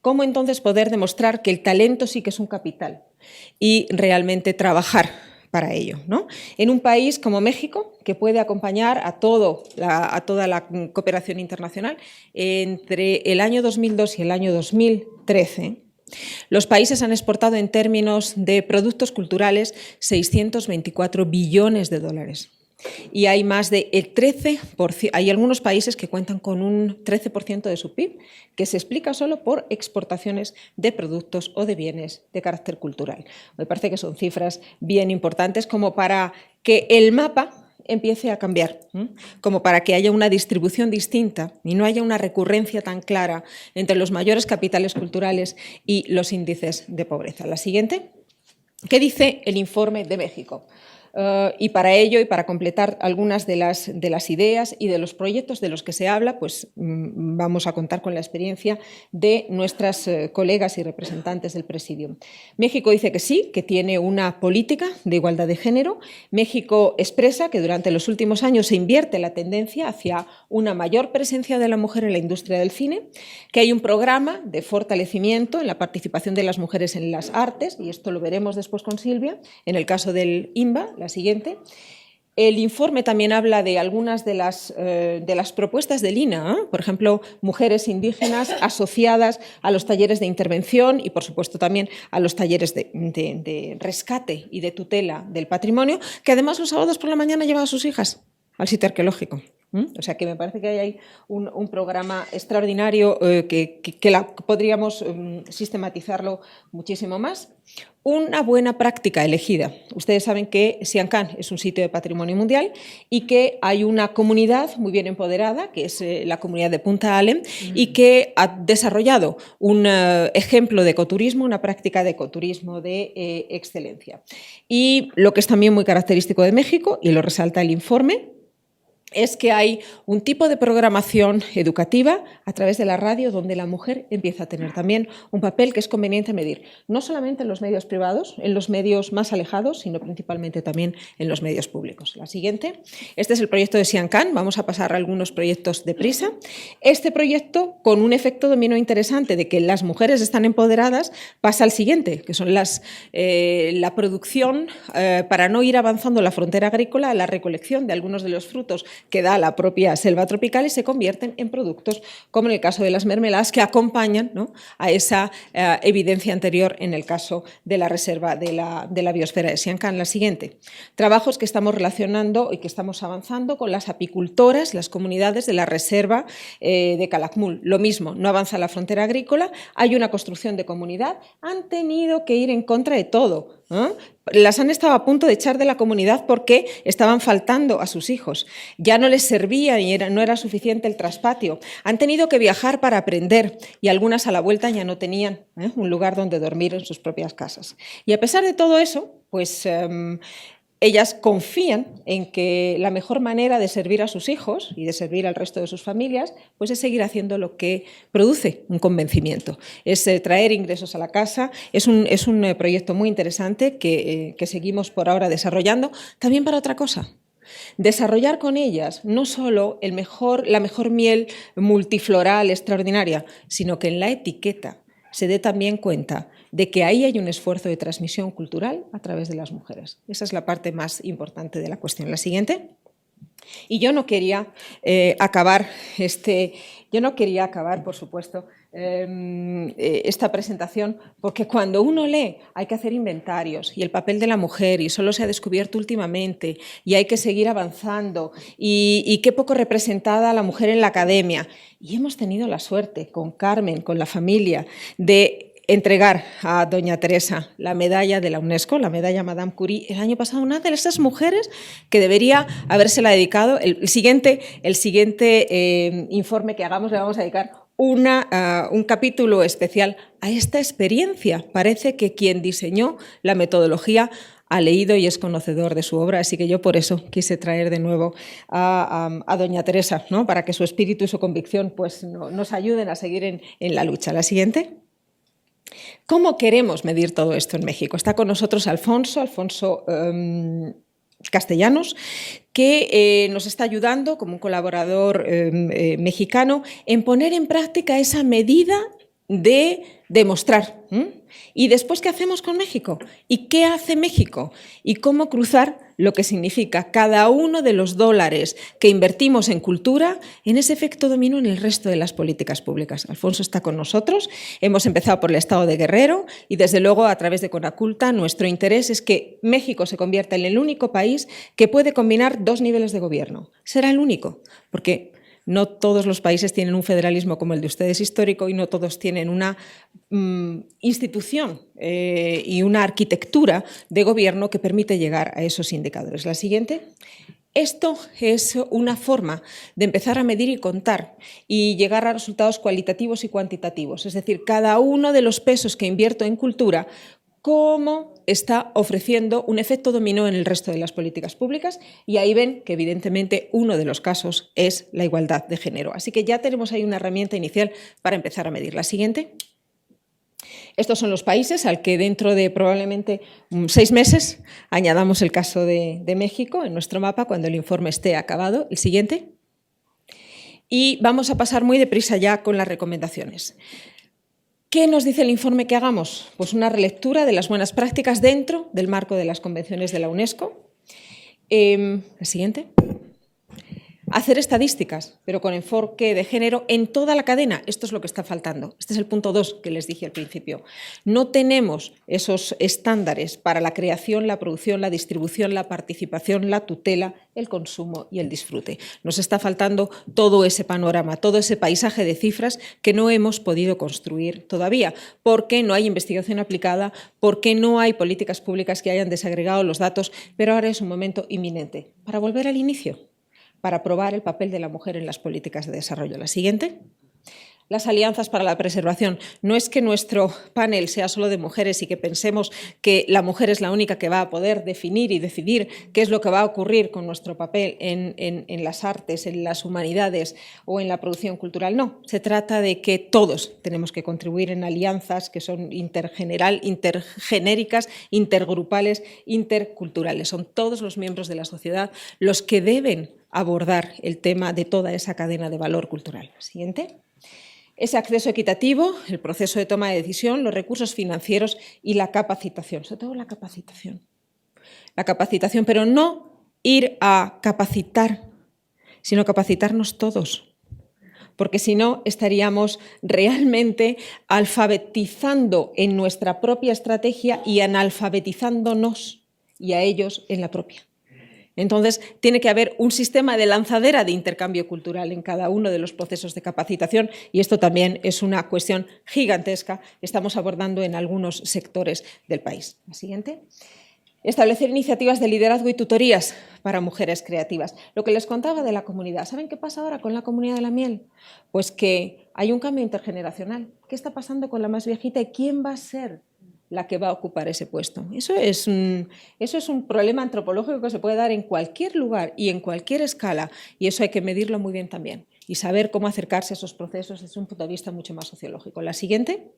¿cómo entonces poder demostrar que el talento sí que es un capital y realmente trabajar para ello, ¿no? En un país como México, que puede acompañar a toda la cooperación internacional, entre el año 2002 y el año 2013, los países han exportado en términos de productos culturales 624 billones de dólares. Y hay más de el 13%, hay algunos países que cuentan con un 13% de su PIB, que se explica solo por exportaciones de productos o de bienes de carácter cultural. Me parece que son cifras bien importantes como para que el mapa empiece a cambiar, como para que haya una distribución distinta y no haya una recurrencia tan clara entre los mayores capitales culturales y los índices de pobreza. La siguiente. ¿Qué dice el informe de México? Y para ello, y para completar algunas de las ideas y de los proyectos de los que se habla, pues vamos a contar con la experiencia de nuestras colegas y representantes del Presidium. México dice que sí, que tiene una política de igualdad de género. México expresa que durante los últimos años se invierte la tendencia hacia una mayor presencia de la mujer en la industria del cine, que hay un programa de fortalecimiento en la participación de las mujeres en las artes, y esto lo veremos después con Silvia, en el caso del INBA. La siguiente. El informe también habla de algunas de las propuestas del INAH, por ejemplo, mujeres indígenas asociadas a los talleres de intervención y, por supuesto, también a los talleres de rescate y de tutela del patrimonio, que además los sábados por la mañana llevan a sus hijas al sitio arqueológico. O sea que me parece que hay ahí un programa extraordinario que podríamos sistematizarlo muchísimo más. Una buena práctica elegida. Ustedes saben que Siancán es un sitio de patrimonio mundial y que hay una comunidad muy bien empoderada, que es la comunidad de Punta Alem, y que ha desarrollado un ejemplo de ecoturismo, una práctica de ecoturismo de excelencia. Y lo que es también muy característico de México, y lo resalta el informe, es que hay un tipo de programación educativa a través de la radio donde la mujer empieza a tener también un papel que es conveniente medir, no solamente en los medios privados, en los medios más alejados, sino principalmente también en los medios públicos. La siguiente. Este es el proyecto de Siancán. Vamos a pasar a algunos proyectos deprisa. Este proyecto, con un efecto dominó interesante de que las mujeres están empoderadas, pasa al siguiente, que son la producción, para no ir avanzando la frontera agrícola, la recolección de algunos de los frutos que da la propia selva tropical y se convierten en productos, como en el caso de las mermeladas, que acompañan, ¿no?, a esa evidencia anterior en el caso de la reserva de la biosfera de Siancán. La siguiente, trabajos que estamos relacionando y que estamos avanzando con las apicultoras, las comunidades de la reserva de Calakmul. Lo mismo, no avanza la frontera agrícola, hay una construcción de comunidad, han tenido que ir en contra de todo, ¿eh? Las han estado a punto de echar de la comunidad porque estaban faltando a sus hijos. Ya no les servía y no era suficiente el traspatio. Han tenido que viajar para aprender y algunas a la vuelta ya no tenían un lugar donde dormir en sus propias casas. Y a pesar de todo eso, pues ellas confían en que la mejor manera de servir a sus hijos y de servir al resto de sus familias pues es seguir haciendo lo que produce un convencimiento, es traer ingresos a la casa. Es un proyecto muy interesante que seguimos por ahora desarrollando, también para otra cosa. Desarrollar con ellas no solo la mejor miel multifloral extraordinaria, sino que en la etiqueta se dé también cuenta de que ahí hay un esfuerzo de transmisión cultural a través de las mujeres. Esa es la parte más importante de la cuestión. La siguiente. Y yo no quería acabar, por supuesto, esta presentación, porque cuando uno lee hay que hacer inventarios y el papel de la mujer y solo se ha descubierto últimamente y hay que seguir avanzando y qué poco representada la mujer en la academia. Y hemos tenido la suerte con Carmen, con la familia, de entregar a doña Teresa la medalla de la UNESCO, la medalla Madame Curie, el año pasado, una de esas mujeres que debería habérsela dedicado. El siguiente informe que hagamos le vamos a dedicar un capítulo especial a esta experiencia. Parece que quien diseñó la metodología ha leído y es conocedor de su obra, así que yo por eso quise traer de nuevo a doña Teresa, ¿no?, para que su espíritu y su convicción pues, nos ayuden a seguir en la lucha. La siguiente. ¿Cómo queremos medir todo esto en México? Está con nosotros Alfonso Castellanos, que nos está ayudando como un colaborador mexicano en poner en práctica esa medida de demostrar. ¿Y después qué hacemos con México? ¿Y qué hace México? ¿Y cómo cruzar lo que significa cada uno de los dólares que invertimos en cultura en ese efecto dominó en el resto de las políticas públicas? Alfonso está con nosotros. Hemos empezado por el Estado de Guerrero y, desde luego, a través de Conaculta, nuestro interés es que México se convierta en el único país que puede combinar dos niveles de gobierno. Será el único, porque no todos los países tienen un federalismo como el de ustedes histórico y no todos tienen una institución y una arquitectura de gobierno que permite llegar a esos indicadores. La siguiente. Esto es una forma de empezar a medir y contar y llegar a resultados cualitativos y cuantitativos. Es decir, cada uno de los pesos que invierto en cultura, cómo está ofreciendo un efecto dominó en el resto de las políticas públicas, y ahí ven que evidentemente uno de los casos es la igualdad de género. Así que ya tenemos ahí una herramienta inicial para empezar a medir. La siguiente. Estos son los países al que dentro de probablemente 6 meses añadamos el caso de México en nuestro mapa cuando el informe esté acabado. El siguiente. Y vamos a pasar muy deprisa ya con las recomendaciones. ¿Qué nos dice el informe que hagamos? Pues una relectura de las buenas prácticas dentro del marco de las convenciones de la UNESCO. El siguiente. Hacer estadísticas, pero con enfoque de género en toda la cadena. Esto es lo que está faltando. Este es el punto 2 que les dije al principio. No tenemos esos estándares para la creación, la producción, la distribución, la participación, la tutela, el consumo y el disfrute. Nos está faltando todo ese panorama, todo ese paisaje de cifras que no hemos podido construir todavía, porque no hay investigación aplicada, porque no hay políticas públicas que hayan desagregado los datos, pero ahora es un momento inminente para volver al inicio, para probar el papel de la mujer en las políticas de desarrollo. La siguiente. Las alianzas para la preservación. No es que nuestro panel sea solo de mujeres y que pensemos que la mujer es la única que va a poder definir y decidir qué es lo que va a ocurrir con nuestro papel en las artes, en las humanidades o en la producción cultural. No, se trata de que todos tenemos que contribuir en alianzas que son intergenéricas, intergrupales, interculturales. Son todos los miembros de la sociedad los que deben abordar el tema de toda esa cadena de valor cultural. Siguiente. Ese acceso equitativo, el proceso de toma de decisión, los recursos financieros y la capacitación. Sobre todo la capacitación. La capacitación, pero no ir a capacitar sino capacitarnos todos. Porque si no, estaríamos realmente alfabetizando en nuestra propia estrategia y analfabetizándonos y a ellos en la propia. Entonces, tiene que haber un sistema de lanzadera de intercambio cultural en cada uno de los procesos de capacitación y esto también es una cuestión gigantesca que estamos abordando en algunos sectores del país. La siguiente. Establecer iniciativas de liderazgo y tutorías para mujeres creativas. Lo que les contaba de la comunidad. ¿Saben qué pasa ahora con la comunidad de la miel? Pues que hay un cambio intergeneracional. ¿Qué está pasando con la más viejita y quién va a ser la que va a ocupar ese puesto? Eso es un problema antropológico que se puede dar en cualquier lugar y en cualquier escala y eso hay que medirlo muy bien también y saber cómo acercarse a esos procesos desde un punto de vista mucho más sociológico. La siguiente.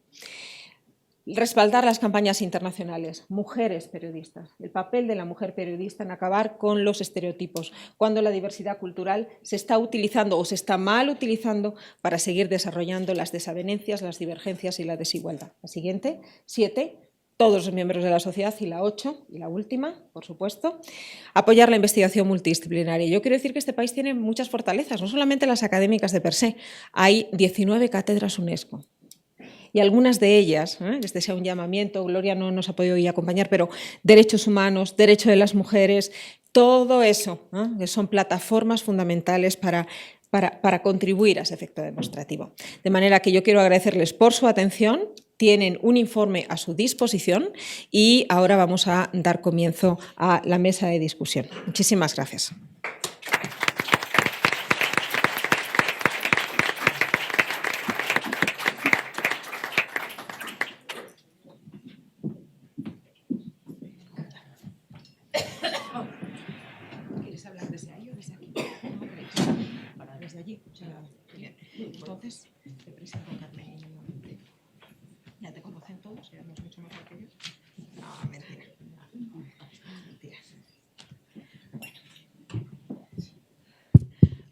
Respaldar las campañas internacionales, mujeres periodistas, el papel de la mujer periodista en acabar con los estereotipos, cuando la diversidad cultural se está utilizando o se está mal utilizando para seguir desarrollando las desavenencias, las divergencias y la desigualdad. La siguiente, 7, todos los miembros de la sociedad y la 8, y la última, por supuesto, apoyar la investigación multidisciplinaria. Yo quiero decir que este país tiene muchas fortalezas, no solamente las académicas de per se, hay 19 cátedras UNESCO. Y algunas de ellas, este sea un llamamiento, Gloria no nos ha podido hoy acompañar, pero derechos humanos, derecho de las mujeres, todo eso, que son plataformas fundamentales para contribuir a ese efecto demostrativo. De manera que yo quiero agradecerles por su atención, tienen un informe a su disposición y ahora vamos a dar comienzo a la mesa de discusión. Muchísimas gracias. Entonces, te presento a Carmen. Ya te conocen todos, ya eres mucho mejor que yo. No, mentira. Mentira. Bueno.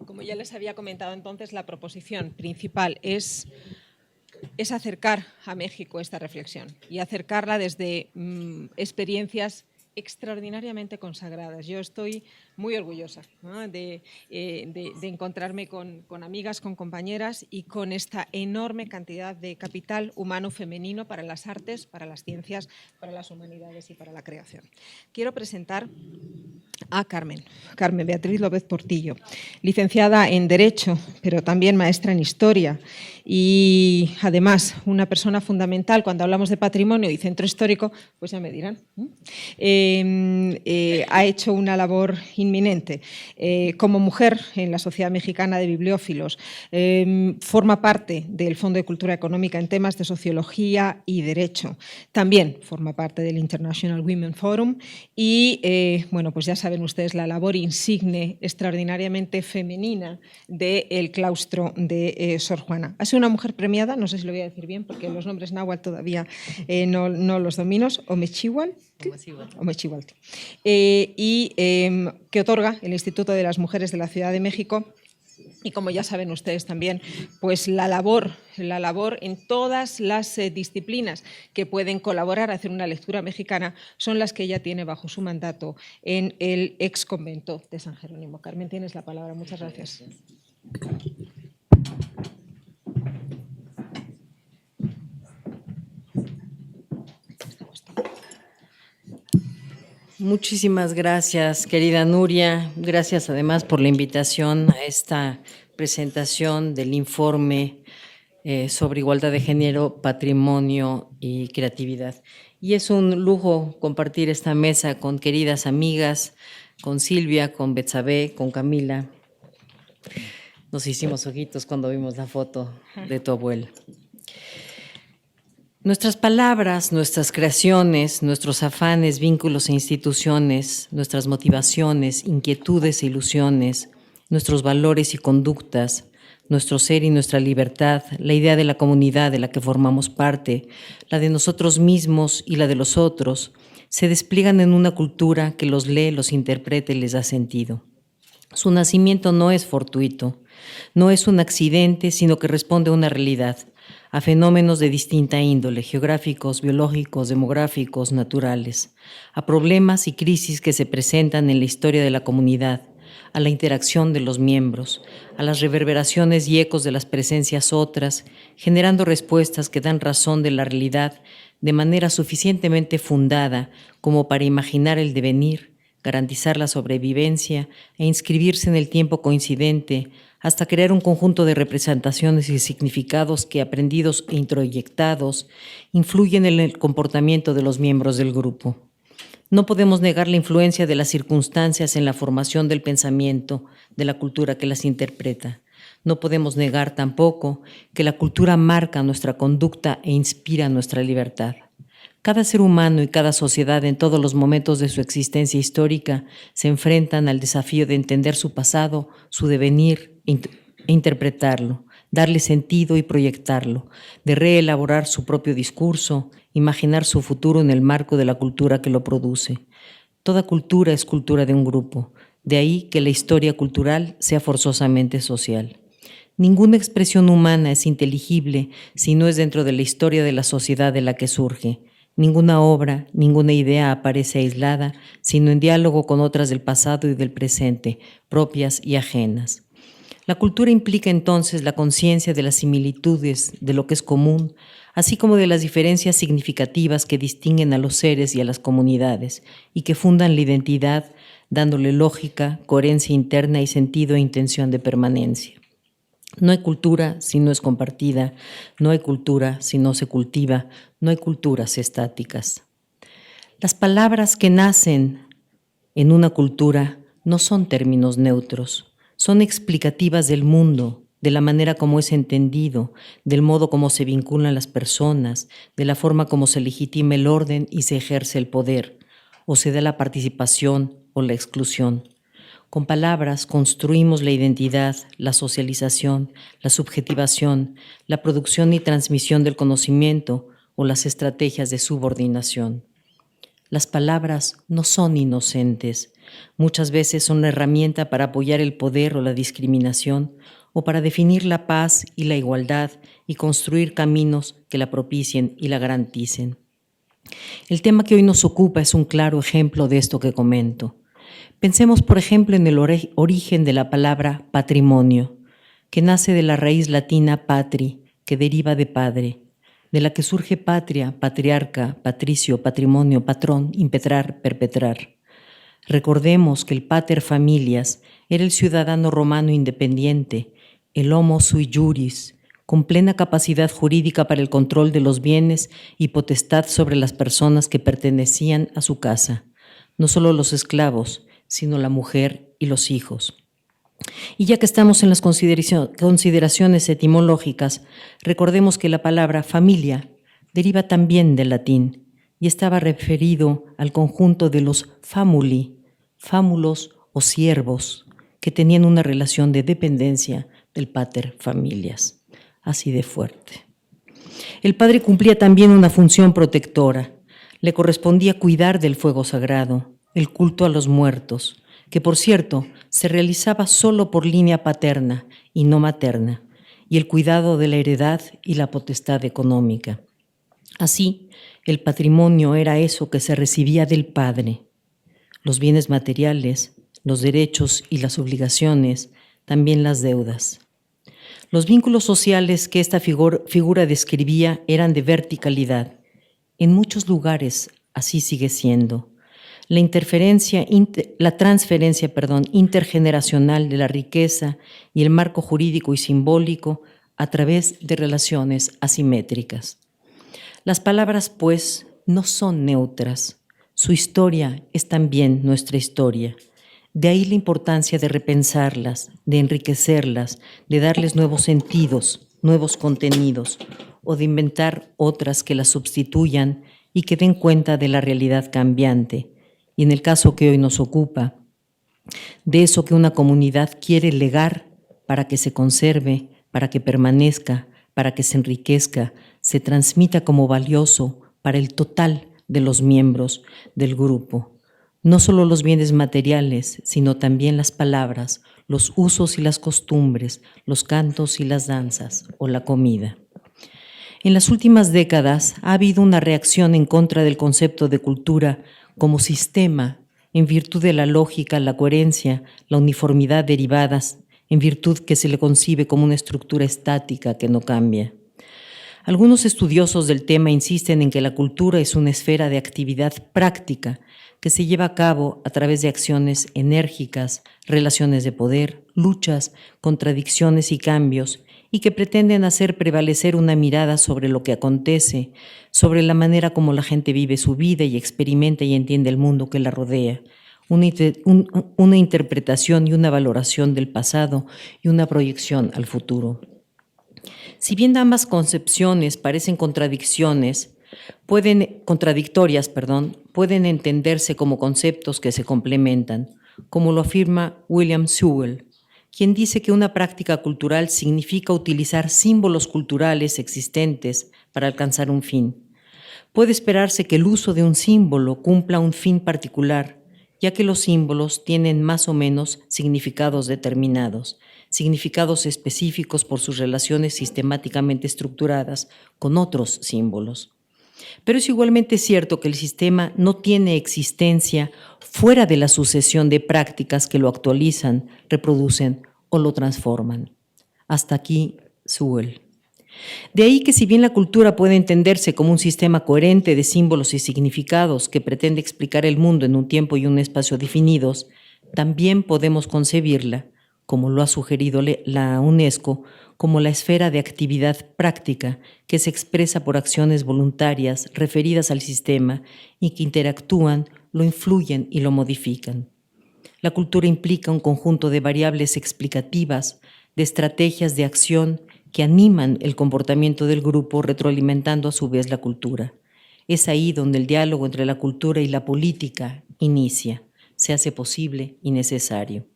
Como ya les había comentado entonces, la proposición principal es acercar a México esta reflexión y acercarla desde experiencias extraordinariamente consagradas. Yo estoy muy orgullosa, ¿no? de encontrarme con amigas, con compañeras y con esta enorme cantidad de capital humano femenino para las artes, para las ciencias, para las humanidades y para la creación. Quiero presentar a Carmen Beatriz López Portillo, licenciada en Derecho, pero también maestra en Historia y además una persona fundamental cuando hablamos de patrimonio y centro histórico, pues ya me dirán. Ha hecho una labor inminente como mujer en la Sociedad Mexicana de Bibliófilos, forma parte del Fondo de Cultura Económica en temas de sociología y derecho, también forma parte del International Women Forum y bueno, pues ya saben ustedes la labor insigne, extraordinariamente femenina del claustro de Sor Juana. Ha sido una mujer premiada, no sé si lo voy a decir bien porque los nombres náhuatl todavía no los domino, Omechihual, y que otorga el Instituto de las Mujeres de la Ciudad de México. Y como ya saben ustedes también, pues la labor en todas las disciplinas que pueden colaborar a hacer una lectura mexicana son las que ella tiene bajo su mandato en el ex convento de San Jerónimo. Carmen, tienes la palabra. Muchas gracias. Muchísimas gracias, querida Nuria. Gracias además por la invitación a esta presentación del informe sobre igualdad de género, patrimonio y creatividad. Y es un lujo compartir esta mesa con queridas amigas, con Silvia, con Betsabe, con Camila. Nos hicimos ojitos cuando vimos la foto de tu abuela. Nuestras palabras, nuestras creaciones, nuestros afanes, vínculos e instituciones, nuestras motivaciones, inquietudes e ilusiones, nuestros valores y conductas, nuestro ser y nuestra libertad, la idea de la comunidad de la que formamos parte, la de nosotros mismos y la de los otros, se despliegan en una cultura que los lee, los interpreta y les da sentido. Su nacimiento no es fortuito, no es un accidente, sino que responde a una realidad, a fenómenos de distinta índole, geográficos, biológicos, demográficos, naturales, a problemas y crisis que se presentan en la historia de la comunidad, a la interacción de los miembros, a las reverberaciones y ecos de las presencias otras, generando respuestas que dan razón de la realidad de manera suficientemente fundada como para imaginar el devenir, garantizar la sobrevivencia e inscribirse en el tiempo coincidente hasta crear un conjunto de representaciones y significados que, aprendidos e introyectados, influyen en el comportamiento de los miembros del grupo. No podemos negar la influencia de las circunstancias en la formación del pensamiento, de la cultura que las interpreta. No podemos negar tampoco que la cultura marca nuestra conducta e inspira nuestra libertad. Cada ser humano y cada sociedad en todos los momentos de su existencia histórica se enfrentan al desafío de entender su pasado, su devenir e interpretarlo, darle sentido y proyectarlo, de reelaborar su propio discurso, imaginar su futuro en el marco de la cultura que lo produce. Toda cultura es cultura de un grupo, de ahí que la historia cultural sea forzosamente social. Ninguna expresión humana es inteligible si no es dentro de la historia de la sociedad de la que surge. Ninguna obra, ninguna idea aparece aislada, sino en diálogo con otras del pasado y del presente, propias y ajenas. La cultura implica entonces la conciencia de las similitudes, de lo que es común, así como de las diferencias significativas que distinguen a los seres y a las comunidades y que fundan la identidad, dándole lógica, coherencia interna y sentido e intención de permanencia. No hay cultura si no es compartida, no hay cultura si no se cultiva, no hay culturas estáticas. Las palabras que nacen en una cultura no son términos neutros, son explicativas del mundo, de la manera como es entendido, del modo como se vinculan las personas, de la forma como se legitima el orden y se ejerce el poder, o se da la participación o la exclusión. Con palabras construimos la identidad, la socialización, la subjetivación, la producción y transmisión del conocimiento o las estrategias de subordinación. Las palabras no son inocentes. Muchas veces son una herramienta para apoyar el poder o la discriminación o para definir la paz y la igualdad y construir caminos que la propicien y la garanticen. El tema que hoy nos ocupa es un claro ejemplo de esto que comento. Pensemos, por ejemplo, en el origen de la palabra patrimonio, que nace de la raíz latina patri, que deriva de padre, de la que surge patria, patriarca, patricio, patrimonio, patrón, impetrar, perpetrar. Recordemos que el pater familias era el ciudadano romano independiente, el homo sui juris, con plena capacidad jurídica para el control de los bienes y potestad sobre las personas que pertenecían a su casa, no solo los esclavos, sino la mujer y los hijos. Y ya que estamos en las consideraciones etimológicas, recordemos que la palabra familia deriva también del latín y estaba referido al conjunto de los famuli, fámulos o siervos, que tenían una relación de dependencia del pater familias, así de fuerte. El padre cumplía también una función protectora. Le correspondía cuidar del fuego sagrado, el culto a los muertos, que por cierto se realizaba solo por línea paterna y no materna, y el cuidado de la heredad y la potestad económica. Así, el patrimonio era eso que se recibía del padre. Los bienes materiales, los derechos y las obligaciones, también las deudas. Los vínculos sociales que esta figura describía eran de verticalidad. En muchos lugares así sigue siendo. La transferencia intergeneracional de la riqueza y el marco jurídico y simbólico a través de relaciones asimétricas. Las palabras, pues, no son neutras. Su historia es también nuestra historia. De ahí la importancia de repensarlas, de enriquecerlas, de darles nuevos sentidos, nuevos contenidos, o de inventar otras que las sustituyan y que den cuenta de la realidad cambiante. Y en el caso que hoy nos ocupa, de eso que una comunidad quiere legar para que se conserve, para que permanezca, para que se enriquezca, se transmita como valioso para el total de los miembros del grupo. No solo los bienes materiales, sino también las palabras, los usos y las costumbres, los cantos y las danzas o la comida. En las últimas décadas ha habido una reacción en contra del concepto de cultura como sistema en virtud de la lógica, la coherencia, la uniformidad derivadas, en virtud que se le concibe como una estructura estática que no cambia. Algunos estudiosos del tema insisten en que la cultura es una esfera de actividad práctica que se lleva a cabo a través de acciones enérgicas, relaciones de poder, luchas, contradicciones y cambios, y que pretenden hacer prevalecer una mirada sobre lo que acontece, sobre la manera como la gente vive su vida y experimenta y entiende el mundo que la rodea, una interpretación y una valoración del pasado y una proyección al futuro. Si bien ambas concepciones parecen contradictorias, pueden entenderse como conceptos que se complementan, como lo afirma William Sewell, quien dice que una práctica cultural significa utilizar símbolos culturales existentes para alcanzar un fin. Puede esperarse que el uso de un símbolo cumpla un fin particular, ya que los símbolos tienen más o menos significados determinados, significados específicos por sus relaciones sistemáticamente estructuradas con otros símbolos. Pero es igualmente cierto que el sistema no tiene existencia fuera de la sucesión de prácticas que lo actualizan, reproducen o lo transforman. Hasta aquí, Sewell. De ahí que si bien la cultura puede entenderse como un sistema coherente de símbolos y significados que pretende explicar el mundo en un tiempo y un espacio definidos, también podemos concebirla, como lo ha sugerido la UNESCO, como la esfera de actividad práctica que se expresa por acciones voluntarias referidas al sistema y que interactúan, lo influyen y lo modifican. La cultura implica un conjunto de variables explicativas, de estrategias de acción que animan el comportamiento del grupo, retroalimentando a su vez la cultura. Es ahí donde el diálogo entre la cultura y la política inicia, se hace posible y necesario.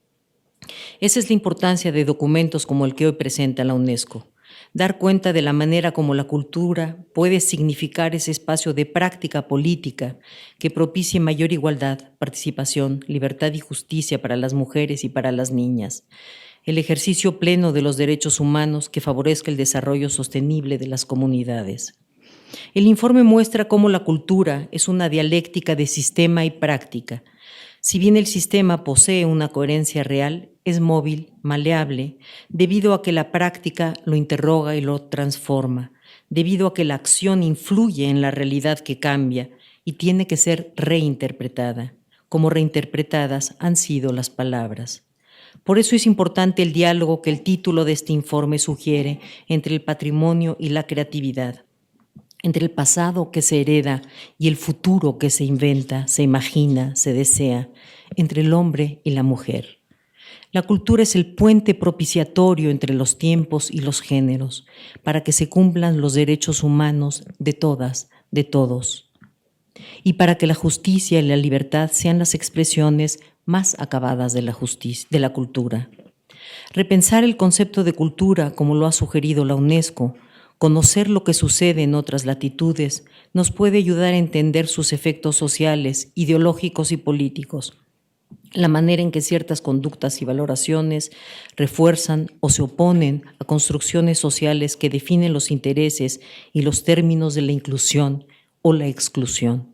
Esa es la importancia de documentos como el que hoy presenta la UNESCO. Dar cuenta de la manera como la cultura puede significar ese espacio de práctica política que propicie mayor igualdad, participación, libertad y justicia para las mujeres y para las niñas. El ejercicio pleno de los derechos humanos que favorezca el desarrollo sostenible de las comunidades. El informe muestra cómo la cultura es una dialéctica de sistema y práctica. Si bien el sistema posee una coherencia real, es móvil, maleable, debido a que la práctica lo interroga y lo transforma, debido a que la acción influye en la realidad que cambia y tiene que ser reinterpretada, como reinterpretadas han sido las palabras. Por eso es importante el diálogo que el título de este informe sugiere entre el patrimonio y la creatividad, entre el pasado que se hereda y el futuro que se inventa, se imagina, se desea, entre el hombre y la mujer. La cultura es el puente propiciatorio entre los tiempos y los géneros, para que se cumplan los derechos humanos de todas, de todos, y para que la justicia y la libertad sean las expresiones más acabadas de la cultura. Repensar el concepto de cultura, como lo ha sugerido la UNESCO, conocer lo que sucede en otras latitudes, nos puede ayudar a entender sus efectos sociales, ideológicos y políticos, la manera en que ciertas conductas y valoraciones refuerzan o se oponen a construcciones sociales que definen los intereses y los términos de la inclusión o la exclusión.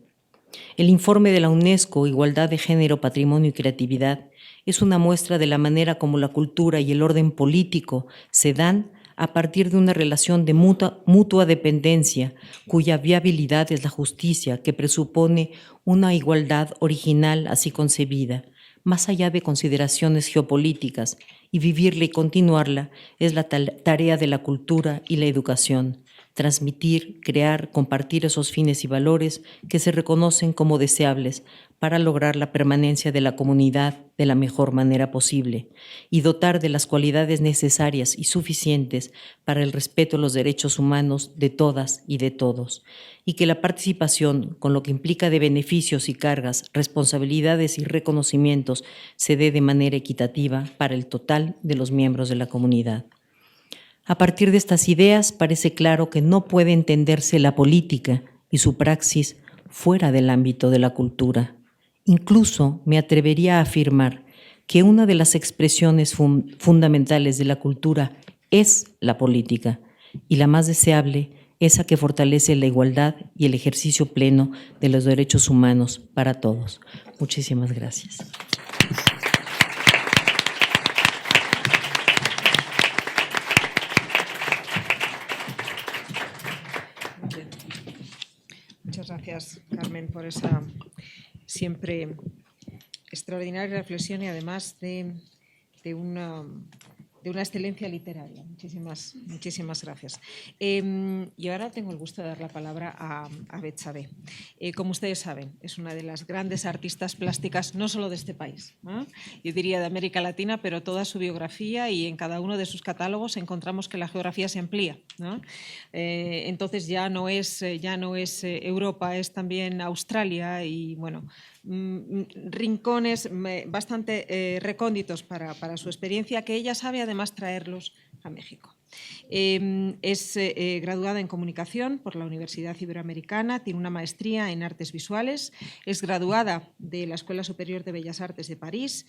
El informe de la UNESCO, Igualdad de Género, Patrimonio y Creatividad, es una muestra de la manera como la cultura y el orden político se dan a partir de una relación de mutua dependencia, cuya viabilidad es la justicia, que presupone una igualdad original así concebida, más allá de consideraciones geopolíticas, y vivirla y continuarla es la tarea de la cultura y la educación. Transmitir, crear, compartir esos fines y valores que se reconocen como deseables para lograr la permanencia de la comunidad de la mejor manera posible y dotar de las cualidades necesarias y suficientes para el respeto a los derechos humanos de todas y de todos, y que la participación, con lo que implica de beneficios y cargas, responsabilidades y reconocimientos, se dé de manera equitativa para el total de los miembros de la comunidad. A partir de estas ideas, parece claro que no puede entenderse la política y su praxis fuera del ámbito de la cultura. Incluso me atrevería a afirmar que una de las expresiones fundamentales de la cultura es la política, y la más deseable esa que fortalece la igualdad y el ejercicio pleno de los derechos humanos para todos. Muchísimas gracias. Muchas gracias, Carmen, por esa siempre extraordinaria reflexión y además de una excelencia literaria. Muchísimas gracias. Y ahora tengo el gusto de dar la palabra a Betsabe. Como ustedes saben, es una de las grandes artistas plásticas, no solo de este país, ¿no? Yo diría de América Latina, pero toda su biografía y en cada uno de sus catálogos encontramos que la geografía se amplía, ¿no? Entonces ya no es Europa, es también Australia y, bueno, rincones bastante recónditos para su experiencia, que ella sabe además traerlos a México. Es graduada en Comunicación por la Universidad Iberoamericana, tiene una maestría en Artes Visuales, es graduada de la Escuela Superior de Bellas Artes de París,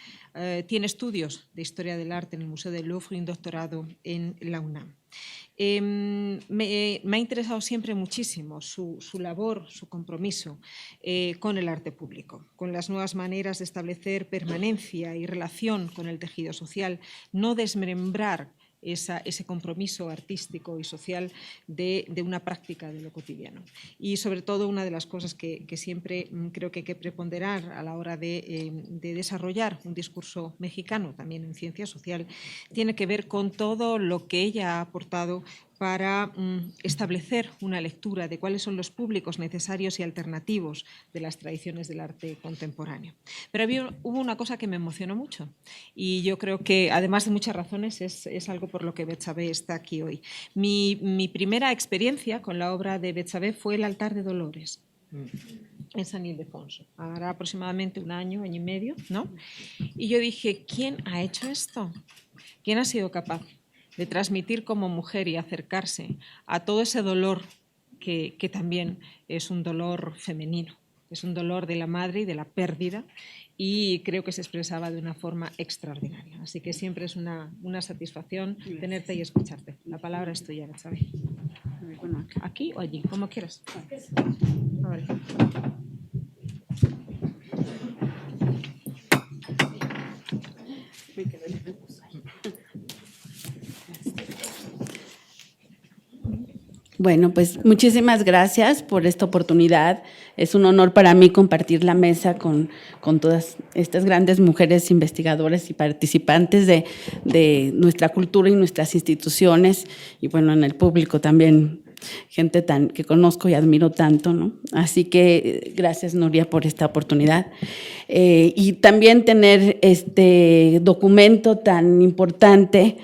tiene estudios de Historia del Arte en el Museo del Louvre y un doctorado en la UNAM. Me ha interesado siempre muchísimo su labor, su compromiso con el arte público, con las nuevas maneras de establecer permanencia y relación con el tejido social, no desmembrar ese compromiso artístico y social de una práctica de lo cotidiano. Y sobre todo una de las cosas que siempre creo que hay que preponderar a la hora de desarrollar un discurso mexicano, también en ciencia social, tiene que ver con todo lo que ella ha aportado para establecer una lectura de cuáles son los públicos necesarios y alternativos de las tradiciones del arte contemporáneo. Pero hubo una cosa que me emocionó mucho y yo creo que, además de muchas razones, es algo por lo que Betsabe está aquí hoy. Mi primera experiencia con la obra de Betsabe fue el Altar de Dolores en San Ildefonso. Hará aproximadamente un año y medio, ¿no? Y yo dije, ¿quién ha hecho esto? ¿Quién ha sido capaz de transmitir como mujer y acercarse a todo ese dolor que también es un dolor femenino, es un dolor de la madre y de la pérdida, y creo que se expresaba de una forma extraordinaria. Así que siempre es una satisfacción tenerte y escucharte. La palabra es tuya, Betsabe. ¿Aquí o allí? Como quieras. Vale. Bueno, pues muchísimas gracias por esta oportunidad. Es un honor para mí compartir la mesa con todas estas grandes mujeres investigadoras y participantes de nuestra cultura y nuestras instituciones, y bueno, en el público también, gente que conozco y admiro tanto, ¿no? Así que gracias, Nuria, por esta oportunidad. Y también tener este documento tan importante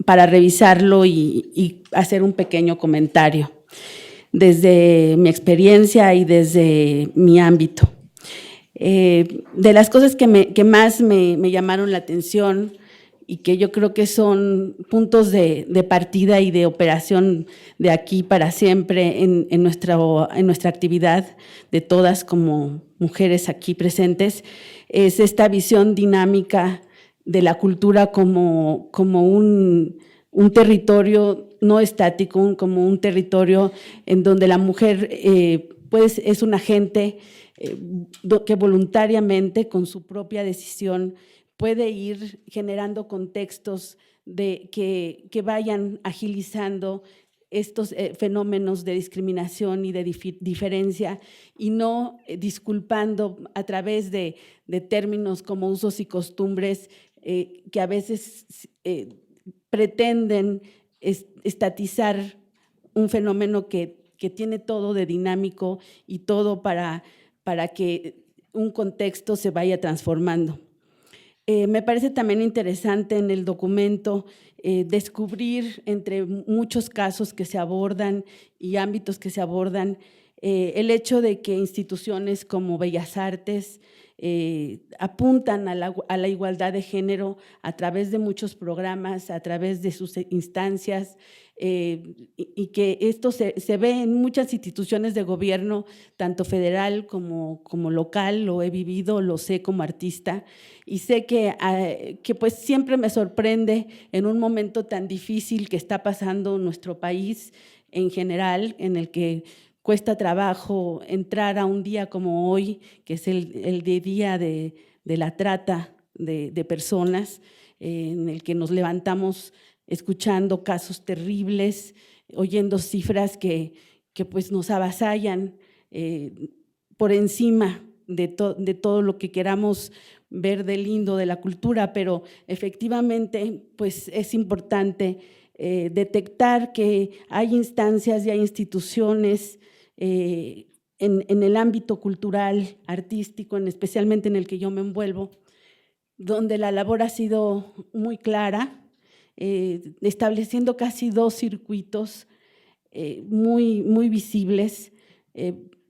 para revisarlo y hacer un pequeño comentario desde mi experiencia y desde mi ámbito. De las cosas que más me llamaron la atención y que yo creo que son puntos de partida y de operación de aquí para siempre en nuestra actividad de todas como mujeres aquí presentes, es esta visión dinámica de la cultura como un territorio no estático, como un territorio en donde la mujer pues es un agente que voluntariamente, con su propia decisión, puede ir generando contextos que vayan agilizando estos fenómenos de discriminación y de diferencia, y no disculpando a través de términos como usos y costumbres que a veces pretenden estatizar un fenómeno que tiene todo de dinámico y todo para que un contexto se vaya transformando. Me parece también interesante en el documento descubrir entre muchos casos que se abordan y ámbitos que se abordan el hecho de que instituciones como Bellas Artes apuntan a la igualdad de género a través de muchos programas, a través de sus instancias, y que esto se ve en muchas instituciones de gobierno, tanto federal como local. Lo he vivido, lo sé como artista, y sé que pues siempre me sorprende en un momento tan difícil que está pasando nuestro país, en general, en el que cuesta trabajo entrar a un día como hoy, que es el día de la trata de personas, en el que nos levantamos escuchando casos terribles, oyendo cifras que pues nos avasallan por encima de todo lo que queramos ver de lindo de la cultura, pero efectivamente pues es importante detectar que hay instancias y hay instituciones en el ámbito cultural, artístico, especialmente en el que yo me envuelvo, donde la labor ha sido muy clara, estableciendo casi 2 circuitos muy visibles,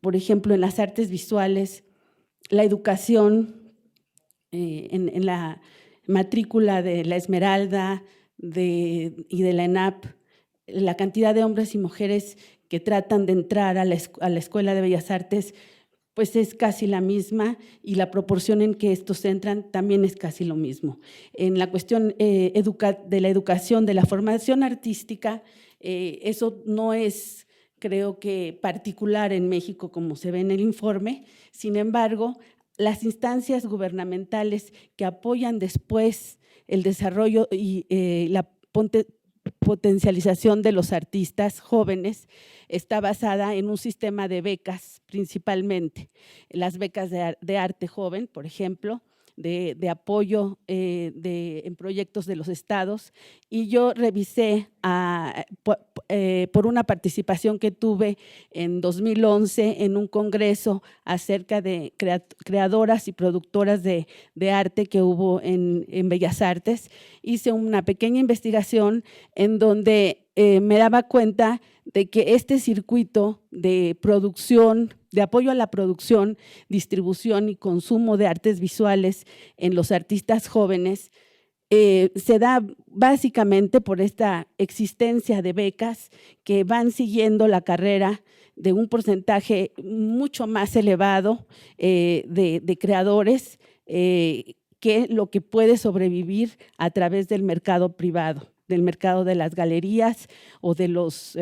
por ejemplo, en las artes visuales, la educación en la matrícula de la Esmeralda y de la ENAP, la cantidad de hombres y mujeres que tratan de entrar a la Escuela de Bellas Artes pues es casi la misma, y la proporción en que estos entran también es casi lo mismo. En la cuestión de la educación, de la formación artística, eso no es, creo que, particular en México como se ve en el informe. Sin embargo, las instancias gubernamentales que apoyan después el desarrollo y la potencialización de los artistas jóvenes está basada en un sistema de becas principalmente, las becas de arte joven, por ejemplo, de apoyo en proyectos de los estados, y yo revisé por una participación que tuve en 2011 en un congreso acerca de creadoras y productoras de arte que hubo en Bellas Artes. Hice una pequeña investigación en donde me daba cuenta de que este circuito de producción, de apoyo a la producción, distribución y consumo de artes visuales en los artistas jóvenes se da básicamente por esta existencia de becas que van siguiendo la carrera de un porcentaje mucho más elevado de creadores que lo que puede sobrevivir a través del mercado privado, del mercado de las galerías o de los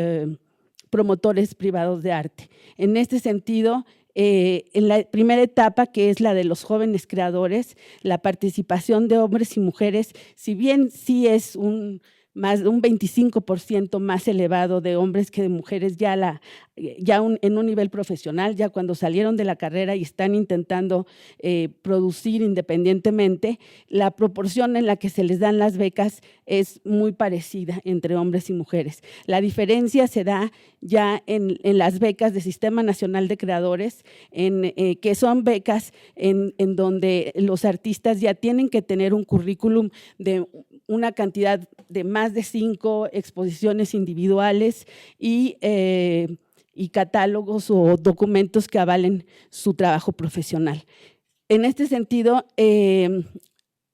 promotores privados de arte. En este sentido, en la primera etapa, que es la de los jóvenes creadores, la participación de hombres y mujeres, si bien sí es un 25% más elevado de hombres que de mujeres en un nivel profesional, ya cuando salieron de la carrera y están intentando producir independientemente, la proporción en la que se les dan las becas es muy parecida entre hombres y mujeres. La diferencia se da ya en las becas del Sistema Nacional de Creadores, que son becas en donde los artistas ya tienen que tener un currículum de una cantidad de más de 5 exposiciones individuales y catálogos o documentos que avalen su trabajo profesional. En este sentido,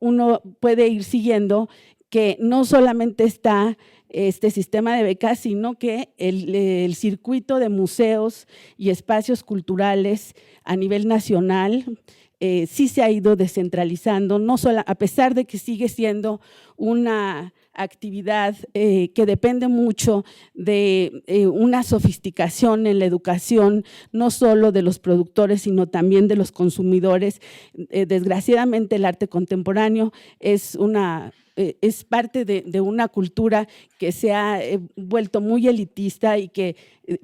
uno puede ir siguiendo que no solamente está este sistema de becas, sino que el circuito de museos y espacios culturales a nivel nacional sí se ha ido descentralizando, no solo, a pesar de que sigue siendo una actividad que depende mucho de una sofisticación en la educación, no solo de los productores, sino también de los consumidores. Desgraciadamente, el arte contemporáneo es parte de una cultura que se ha vuelto muy elitista y que,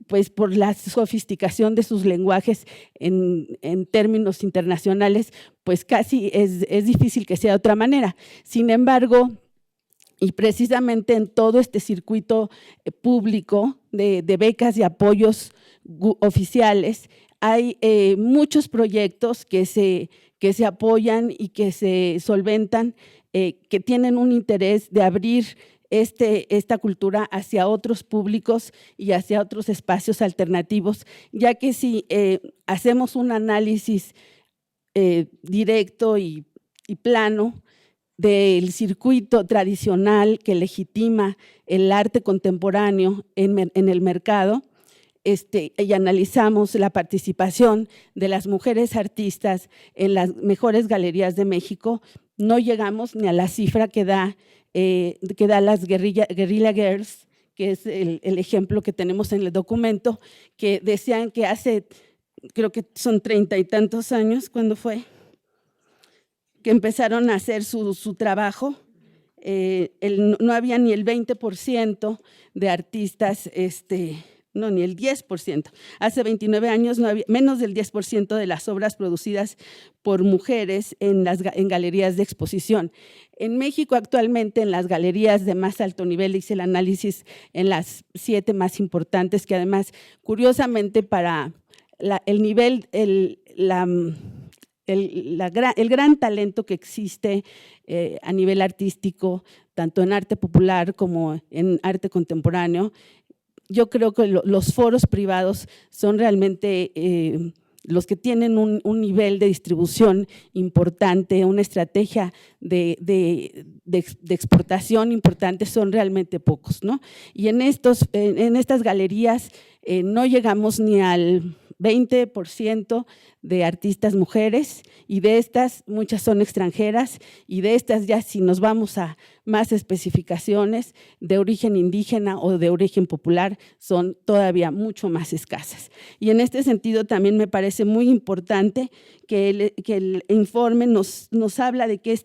pues, por la sofisticación de sus lenguajes en términos internacionales, pues casi es difícil que sea de otra manera. Sin embargo, y precisamente en todo este circuito público de becas y apoyos oficiales, hay muchos proyectos que se apoyan y que se solventan, que tienen un interés de abrir esta cultura hacia otros públicos y hacia otros espacios alternativos, ya que si hacemos un análisis directo y plano del circuito tradicional que legitima el arte contemporáneo en el mercado, y analizamos la participación de las mujeres artistas en las mejores galerías de México, no llegamos ni a la cifra que da las Guerrilla Girls, que es el ejemplo que tenemos en el documento, que decían que hace, creo que son 30 y tantos años, ¿cuándo fue?, que empezaron a hacer su trabajo. No había ni el 20% de artistas, no, ni el 10%. Hace 29 años no había, menos del 10% de las obras producidas por mujeres en galerías de exposición. En México actualmente, en las galerías de más alto nivel, hice el análisis en las 7 más importantes, que además, curiosamente, para el nivel, el gran talento que existe a nivel artístico, tanto en arte popular como en arte contemporáneo, yo creo que los foros privados son realmente los que tienen un nivel de distribución importante, una estrategia de exportación importante, son realmente pocos, ¿no? Y en estas galerías no llegamos ni al 20% de artistas mujeres, y de estas muchas son extranjeras, y de estas, ya si nos vamos a más especificaciones, de origen indígena o de origen popular, son todavía mucho más escasas. Y en este sentido también me parece muy importante que el informe nos habla de que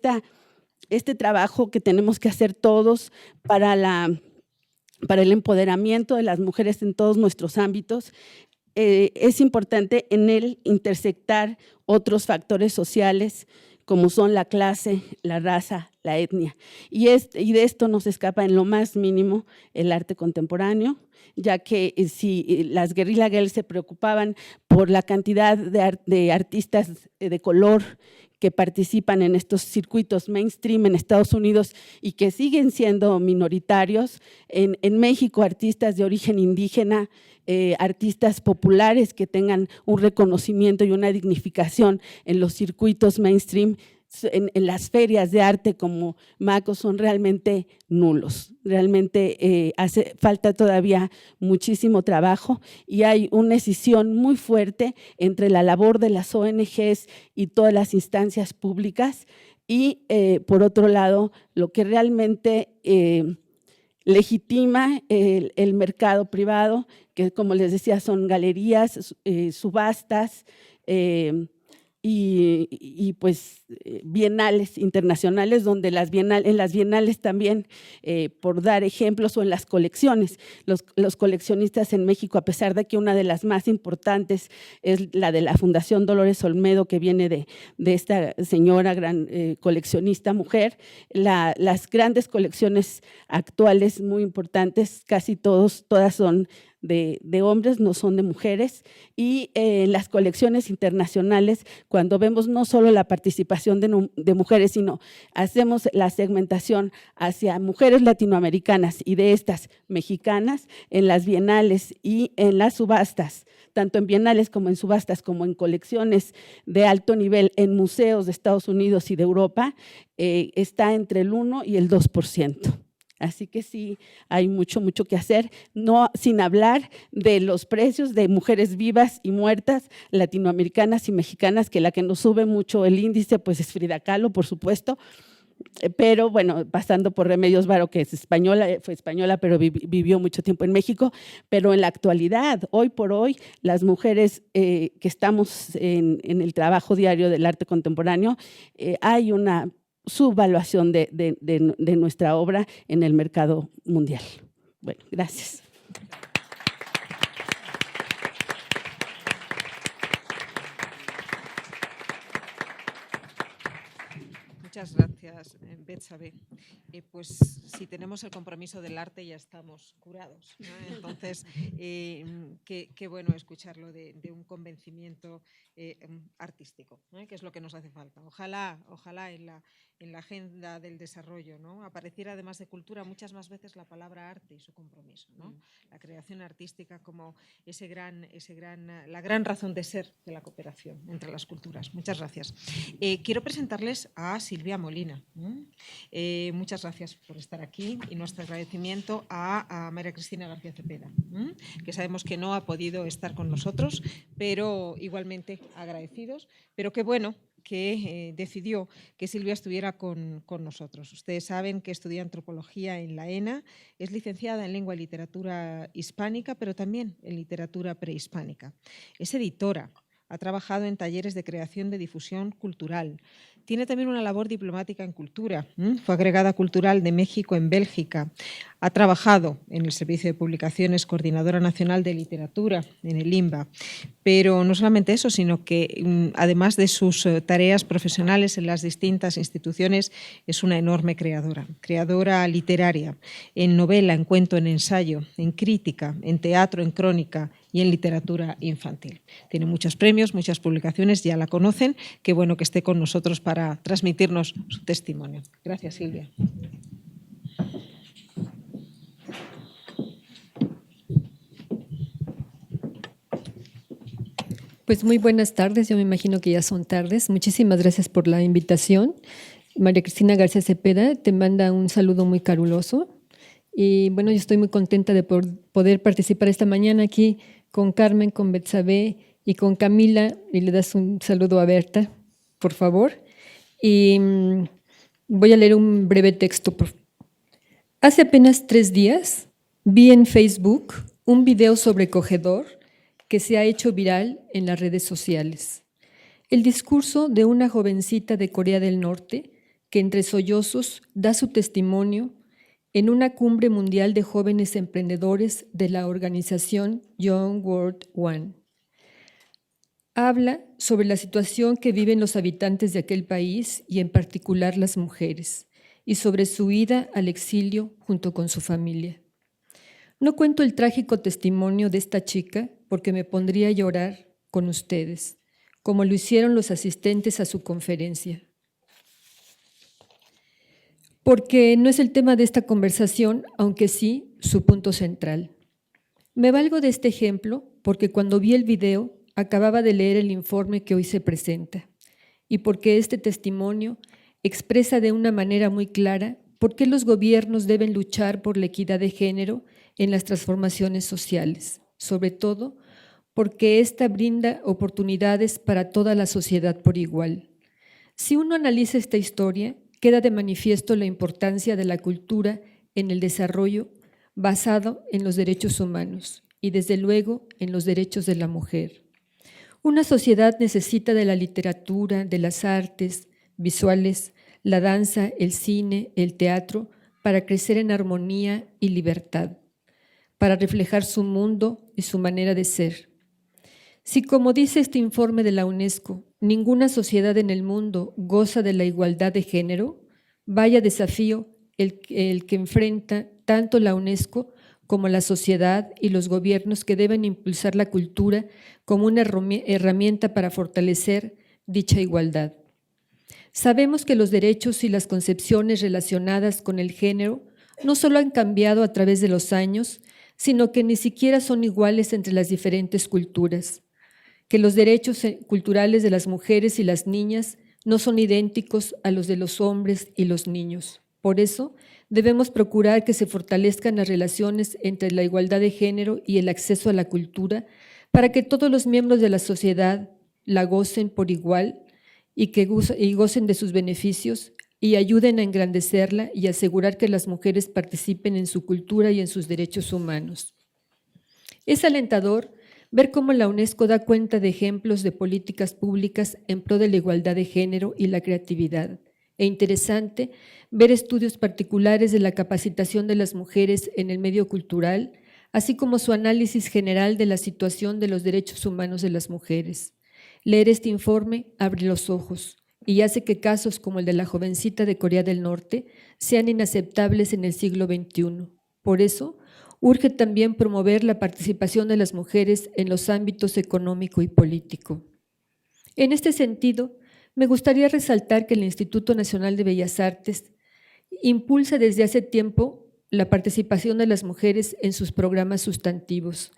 este trabajo que tenemos que hacer todos para el empoderamiento de las mujeres en todos nuestros ámbitos, es importante en él intersectar otros factores sociales como son la clase, la raza, la etnia. Y de esto no se escapa en lo más mínimo el arte contemporáneo, ya que si las Guerrilla Girls se preocupaban por la cantidad de artistas de color que participan en estos circuitos mainstream en Estados Unidos y que siguen siendo minoritarios, en México artistas de origen indígena, artistas populares que tengan un reconocimiento y una dignificación en los circuitos mainstream, en las ferias de arte como MACO, son realmente nulos. Realmente hace falta todavía muchísimo trabajo, y hay una escisión muy fuerte entre la labor de las ONGs y todas las instancias públicas y, por otro lado, lo que realmente legitima el mercado privado, que, como les decía, son galerías, subastas, y pues bienales internacionales, donde en las bienales también, por dar ejemplos, o en las colecciones, los coleccionistas en México, a pesar de que una de las más importantes es la de la Fundación Dolores Olmedo, que viene de esta señora gran coleccionista mujer, las grandes colecciones actuales muy importantes, casi todas son de hombres, no son de mujeres, y las colecciones internacionales, cuando vemos no solo la participación de mujeres, sino hacemos la segmentación hacia mujeres latinoamericanas y de estas mexicanas en las bienales y en las subastas, tanto en bienales como en subastas, como en colecciones de alto nivel en museos de Estados Unidos y de Europa, está entre el 1 y el 2%. Así que sí, hay mucho que hacer, no, sin hablar de los precios de mujeres vivas y muertas, latinoamericanas y mexicanas, que la que nos sube mucho el índice pues es Frida Kahlo, por supuesto, pero bueno, pasando por Remedios Varo, que es española, fue española, pero vivió mucho tiempo en México. Pero en la actualidad, hoy por hoy, las mujeres que estamos en el trabajo diario del arte contemporáneo, hay una subvaluación de nuestra obra en el mercado mundial. Bueno, gracias. Muchas gracias, Betsabe. Pues si tenemos el compromiso del arte, ya estamos curados, ¿no? Entonces, qué bueno escucharlo de un convencimiento artístico, ¿no? Que es lo que nos hace falta. Ojalá en la agenda del desarrollo, ¿no?, apareciera, además de cultura, muchas más veces la palabra arte y su compromiso, ¿no? La creación artística como la gran razón de ser de la cooperación entre las culturas. Muchas gracias. Quiero presentarles a Silvia Molina. Muchas gracias por estar aquí, y nuestro agradecimiento a María Cristina García Cepeda, que sabemos que no ha podido estar con nosotros, pero igualmente agradecidos. Pero qué bueno que decidió que Silvia estuviera con nosotros. Ustedes saben que estudia antropología en la ENA, es licenciada en lengua y literatura hispánica, pero también en literatura prehispánica. Es editora, ha trabajado en talleres de creación de difusión cultural. Tiene también una labor diplomática en cultura. Fue agregada cultural de México en Bélgica. Ha trabajado en el Servicio de Publicaciones, Coordinadora Nacional de Literatura, en el INBA. Pero no solamente eso, sino que además de sus tareas profesionales en las distintas instituciones, es una enorme creadora literaria, en novela, en cuento, en ensayo, en crítica, en teatro, en crónica y en literatura infantil. Tiene muchos premios, muchas publicaciones, ya la conocen. Qué bueno que esté con nosotros para transmitirnos su testimonio. Gracias, Silvia. Pues muy buenas tardes, yo me imagino que ya son tardes. Muchísimas gracias por la invitación. María Cristina García Cepeda te manda un saludo muy caluroso. Y bueno, yo estoy muy contenta de poder participar esta mañana aquí con Carmen, con Betsabé y con Camila. Y le das un saludo a Berta, por favor. Y voy a leer un breve texto. Hace apenas 3 días vi en Facebook un video sobrecogedor que se ha hecho viral en las redes sociales. El discurso de una jovencita de Corea del Norte que entre sollozos da su testimonio en una cumbre mundial de jóvenes emprendedores de la organización Young World One. Habla sobre la situación que viven los habitantes de aquel país y en particular las mujeres, y sobre su ida al exilio junto con su familia. No cuento el trágico testimonio de esta chica porque me pondría a llorar con ustedes, como lo hicieron los asistentes a su conferencia. Porque no es el tema de esta conversación, aunque sí su punto central. Me valgo de este ejemplo porque cuando vi el video acababa de leer el informe que hoy se presenta y porque este testimonio expresa de una manera muy clara por qué los gobiernos deben luchar por la equidad de género en las transformaciones sociales, sobre todo porque esta brinda oportunidades para toda la sociedad por igual. Si uno analiza esta historia, queda de manifiesto la importancia de la cultura en el desarrollo basado en los derechos humanos y, desde luego, en los derechos de la mujer. Una sociedad necesita de la literatura, de las artes visuales, la danza, el cine, el teatro, para crecer en armonía y libertad, para reflejar su mundo y su manera de ser. Si, como dice este informe de la UNESCO, ninguna sociedad en el mundo goza de la igualdad de género, vaya desafío el que enfrenta tanto la UNESCO como la sociedad y los gobiernos que deben impulsar la cultura como una herramienta para fortalecer dicha igualdad. Sabemos que los derechos y las concepciones relacionadas con el género no solo han cambiado a través de los años, sino que ni siquiera son iguales entre las diferentes culturas, que los derechos culturales de las mujeres y las niñas no son idénticos a los de los hombres y los niños. Por eso, debemos procurar que se fortalezcan las relaciones entre la igualdad de género y el acceso a la cultura para que todos los miembros de la sociedad la gocen por igual y gocen de sus beneficios y ayuden a engrandecerla y asegurar que las mujeres participen en su cultura y en sus derechos humanos. Es alentador ver cómo la UNESCO da cuenta de ejemplos de políticas públicas en pro de la igualdad de género y la creatividad, e interesante ver estudios particulares de la capacitación de las mujeres en el medio cultural, así como su análisis general de la situación de los derechos humanos de las mujeres. Leer este informe abre los ojos y hace que casos como el de la jovencita de Corea del Norte sean inaceptables en el siglo XXI. Por eso, urge también promover la participación de las mujeres en los ámbitos económico y político. En este sentido, me gustaría resaltar que el Instituto Nacional de Bellas Artes impulsa desde hace tiempo la participación de las mujeres en sus programas sustantivos,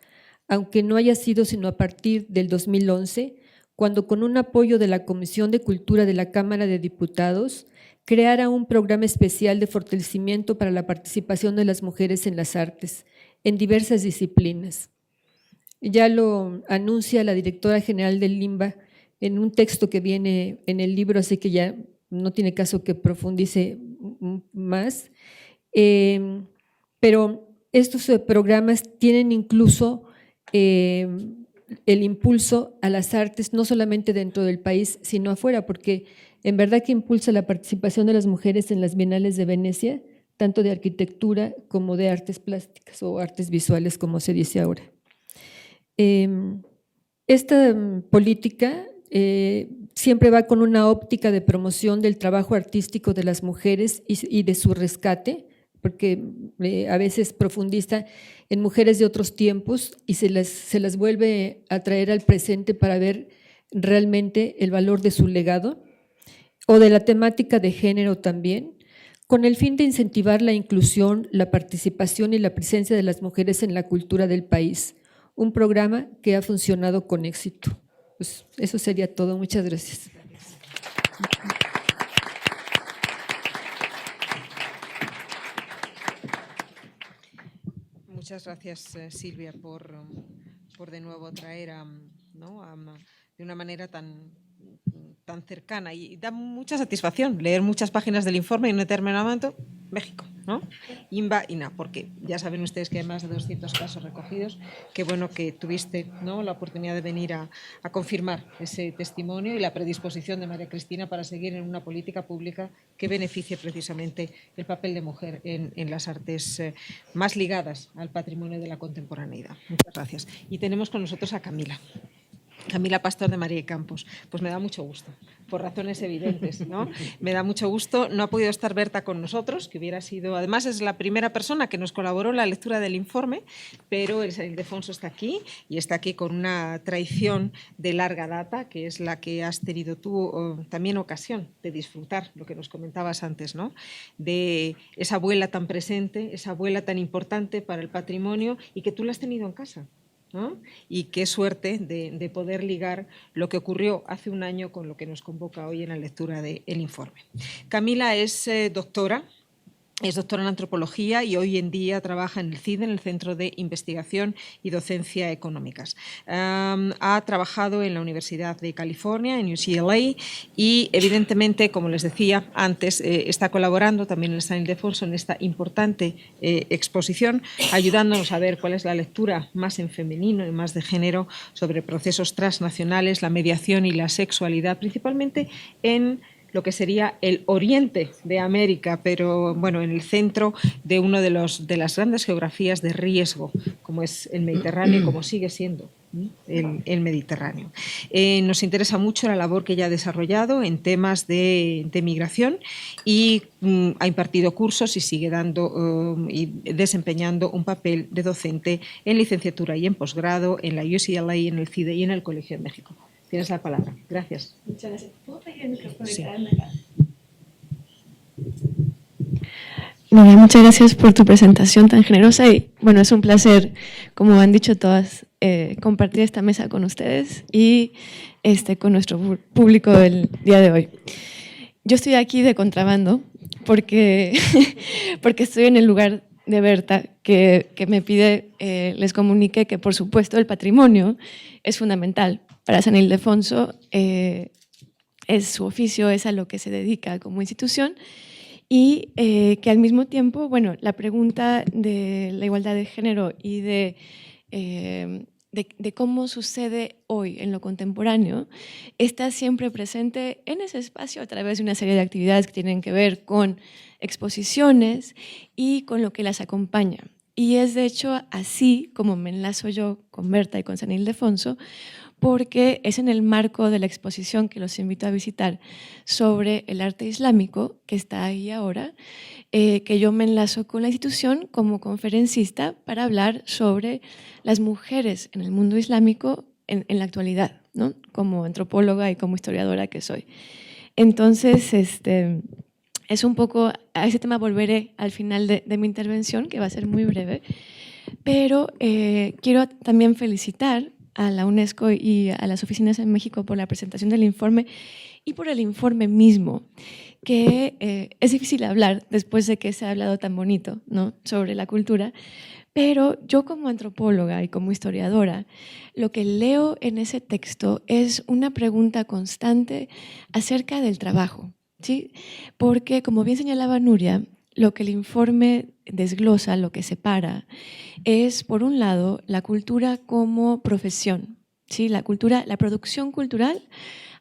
aunque no haya sido sino a partir del 2011, cuando con un apoyo de la Comisión de Cultura de la Cámara de Diputados creara un programa especial de fortalecimiento para la participación de las mujeres en las artes, en diversas disciplinas. Ya lo anuncia la directora general del INBA, en un texto que viene en el libro, así que ya no tiene caso que profundice más. Pero estos programas tienen incluso el impulso a las artes, no solamente dentro del país, sino afuera, porque en verdad que impulsa la participación de las mujeres en las bienales de Venecia, tanto de arquitectura como de artes plásticas o artes visuales, como se dice ahora. Esta política siempre va con una óptica de promoción del trabajo artístico de las mujeres y de su rescate, porque a veces profundiza en mujeres de otros tiempos y se las vuelve a traer al presente para ver realmente el valor de su legado, o de la temática de género también, con el fin de incentivar la inclusión, la participación y la presencia de las mujeres en la cultura del país. Un programa que ha funcionado con éxito. Pues eso sería todo. Muchas gracias. Muchas gracias, Silvia, por de nuevo traer de una manera tan cercana, y da mucha satisfacción leer muchas páginas del informe y en un determinado momento México, ¿no? INBA, INA, porque ya saben ustedes que hay más de 200 casos recogidos. Qué bueno que tuviste, ¿no?, la oportunidad de venir a confirmar ese testimonio y la predisposición de María Cristina para seguir en una política pública que beneficie precisamente el papel de mujer en las artes más ligadas al patrimonio de la contemporaneidad. Muchas gracias. Y tenemos con nosotros a Camila Pastor de María y Campos. Pues me da mucho gusto, por razones evidentes, ¿no? Me da mucho gusto. No ha podido estar Berta con nosotros, que hubiera sido, además es la primera persona que nos colaboró en la lectura del informe, pero el Ildefonso está aquí, y está aquí con una tradición de larga data, que es la que has tenido tú también ocasión de disfrutar, lo que nos comentabas antes, ¿no?, de esa abuela tan presente, esa abuela tan importante para el patrimonio, y que tú la has tenido en casa, ¿no? Y qué suerte de poder ligar lo que ocurrió hace un año con lo que nos convoca hoy en la lectura del informe. Camila es doctora en antropología y hoy en día trabaja en el CIDE, en el Centro de Investigación y Docencia Económicas. Ha trabajado en la Universidad de California, en UCLA, y evidentemente, como les decía antes, está colaborando también en el San Ildefonso en esta importante exposición, ayudándonos a ver cuál es la lectura más en femenino y más de género sobre procesos transnacionales, la mediación y la sexualidad, principalmente en lo que sería el oriente de América, pero bueno, en el centro de una de las grandes geografías de riesgo, como es el Mediterráneo, como sigue siendo el Mediterráneo. Nos interesa mucho la labor que ella ha desarrollado en temas de migración, y ha impartido cursos y sigue dando y desempeñando un papel de docente en licenciatura y en posgrado en la UCLA, en el CIDE y en el Colegio de México. Tienes la palabra. Gracias. Muchas gracias. ¿Puedo pedir el micrófono y Sí. quedarme acá? Nuria, muchas gracias por tu presentación tan generosa y bueno, es un placer, como han dicho todas, compartir esta mesa con ustedes y con nuestro público del día de hoy. Yo estoy aquí de contrabando porque, porque estoy en el lugar de Berta, que me pide les comunique que, por supuesto, el patrimonio es fundamental para San Ildefonso, es su oficio, es a lo que se dedica como institución, y que al mismo tiempo, bueno, la pregunta de la igualdad de género y de cómo sucede hoy en lo contemporáneo está siempre presente en ese espacio a través de una serie de actividades que tienen que ver con exposiciones y con lo que las acompaña. Y es de hecho así como me enlazo yo con Berta y con San Ildefonso, porque es en el marco de la exposición que los invito a visitar sobre el arte islámico, que está ahí ahora, que yo me enlazo con la institución como conferencista para hablar sobre las mujeres en el mundo islámico en la actualidad, ¿no?, como antropóloga y como historiadora que soy. Entonces, es un poco, a ese tema volveré al final de mi intervención, que va a ser muy breve, pero quiero también felicitar a la UNESCO y a las oficinas en México por la presentación del informe y por el informe mismo, que es difícil hablar después de que se ha hablado tan bonito, ¿no?, sobre la cultura, Pero yo como antropóloga y como historiadora, lo que leo en ese texto es una pregunta constante acerca del trabajo, ¿sí? Porque, como bien señalaba Nuria, lo que el informe desglosa, lo que separa, es, por un lado, la cultura como profesión, ¿sí? La producción cultural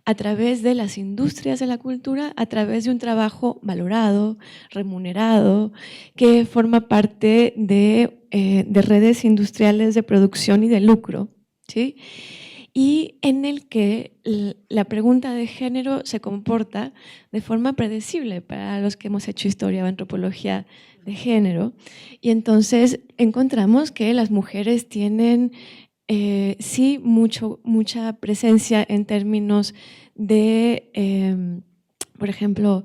a través de las industrias de la cultura, a través de un trabajo valorado, remunerado, que forma parte de redes industriales de producción y de lucro, ¿sí? Y en el que la pregunta de género se comporta de forma predecible para los que hemos hecho historia o antropología de género. Y entonces encontramos que las mujeres tienen sí mucha presencia en términos de, por ejemplo,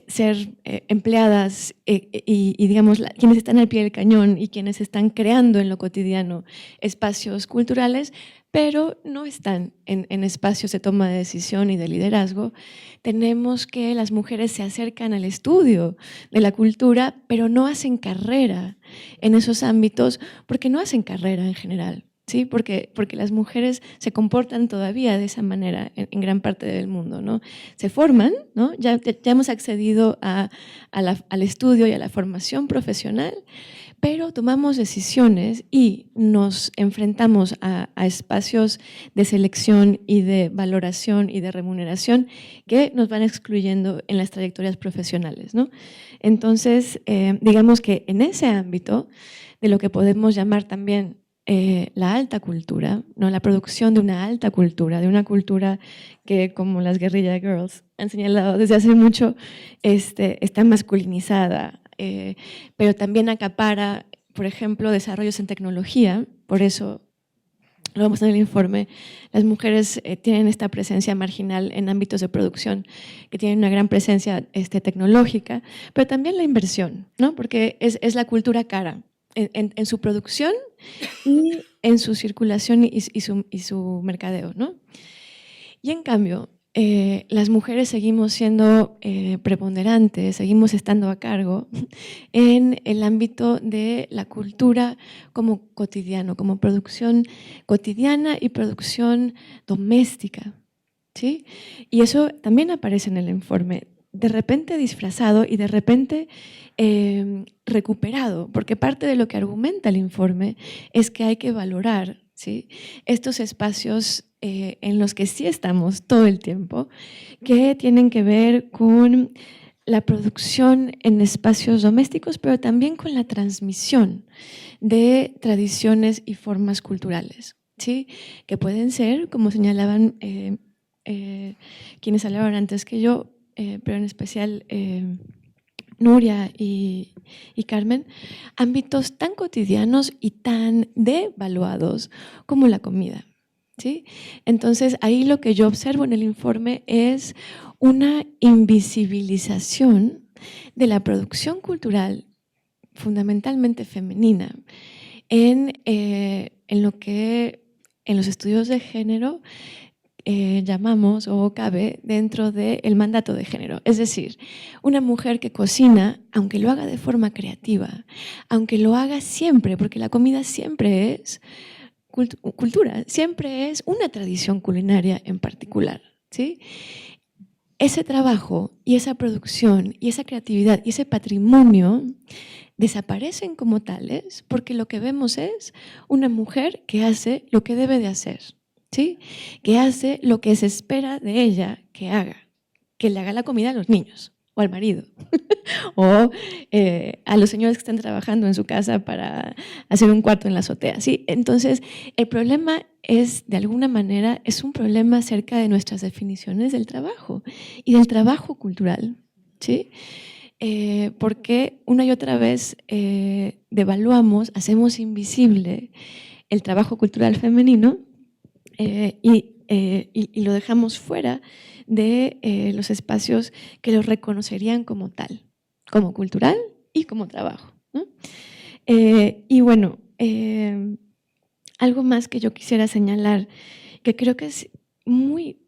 ser empleadas y digamos, quienes están al pie del cañón y quienes están creando en lo cotidiano espacios culturales, pero no están en espacios de toma de decisión y de liderazgo. Tenemos que las mujeres se acercan al estudio de la cultura, pero no hacen carrera en esos ámbitos porque no hacen carrera en general. ¿Sí? Porque las mujeres se comportan todavía de esa manera en gran parte del mundo, ¿no? Se forman, ¿no? Ya hemos accedido al estudio y a la formación profesional, pero tomamos decisiones y nos enfrentamos a espacios de selección y de valoración y de remuneración que nos van excluyendo en las trayectorias profesionales, ¿no? Entonces, digamos que en ese ámbito de lo que podemos llamar también la alta cultura, ¿no? La producción de una alta cultura, de una cultura que, como las Guerrilla Girls han señalado desde hace mucho, está masculinizada, pero también acapara, por ejemplo, desarrollos en tecnología. Por eso, lo vemos en el informe, las mujeres tienen esta presencia marginal en ámbitos de producción, que tienen una gran presencia tecnológica, pero también la inversión, ¿no? Porque es la cultura cara. En su producción y en su circulación y su mercadeo, ¿no? Y en cambio, las mujeres seguimos siendo preponderantes, seguimos estando a cargo en el ámbito de la cultura como cotidiano, como producción cotidiana y producción doméstica, ¿sí? Y eso también aparece en el informe, de repente disfrazado y de repente recuperado, porque parte de lo que argumenta el informe es que hay que valorar, ¿sí?, estos espacios en los que sí estamos todo el tiempo, que tienen que ver con la producción en espacios domésticos, pero también con la transmisión de tradiciones y formas culturales, ¿sí?, que pueden ser, como señalaban quienes hablaban antes que yo, pero en especial Nuria y Carmen, ámbitos tan cotidianos y tan devaluados como la comida, ¿sí? Entonces, ahí lo que yo observo en el informe es una invisibilización de la producción cultural fundamentalmente femenina en lo que en los estudios de género llamamos o cabe dentro del mandato de género. Es decir, una mujer que cocina, aunque lo haga de forma creativa, aunque lo haga siempre, porque la comida siempre es cultura, siempre es una tradición culinaria en particular, ¿sí? Ese trabajo y esa producción y esa creatividad y ese patrimonio desaparecen como tales porque lo que vemos es una mujer que hace lo que debe de hacer, ¿sí?, que hace lo que se espera de ella que haga, que le haga la comida a los niños o al marido o a los señores que están trabajando en su casa para hacer un cuarto en la azotea, ¿sí? Entonces, el problema es, de alguna manera, es un problema acerca de nuestras definiciones del trabajo y del trabajo cultural, ¿sí? Porque una y otra vez devaluamos, hacemos invisible el trabajo cultural femenino y lo dejamos fuera de los espacios que lo reconocerían como tal, como cultural y como trabajo, ¿no? Y bueno, algo más que yo quisiera señalar, que creo que es muy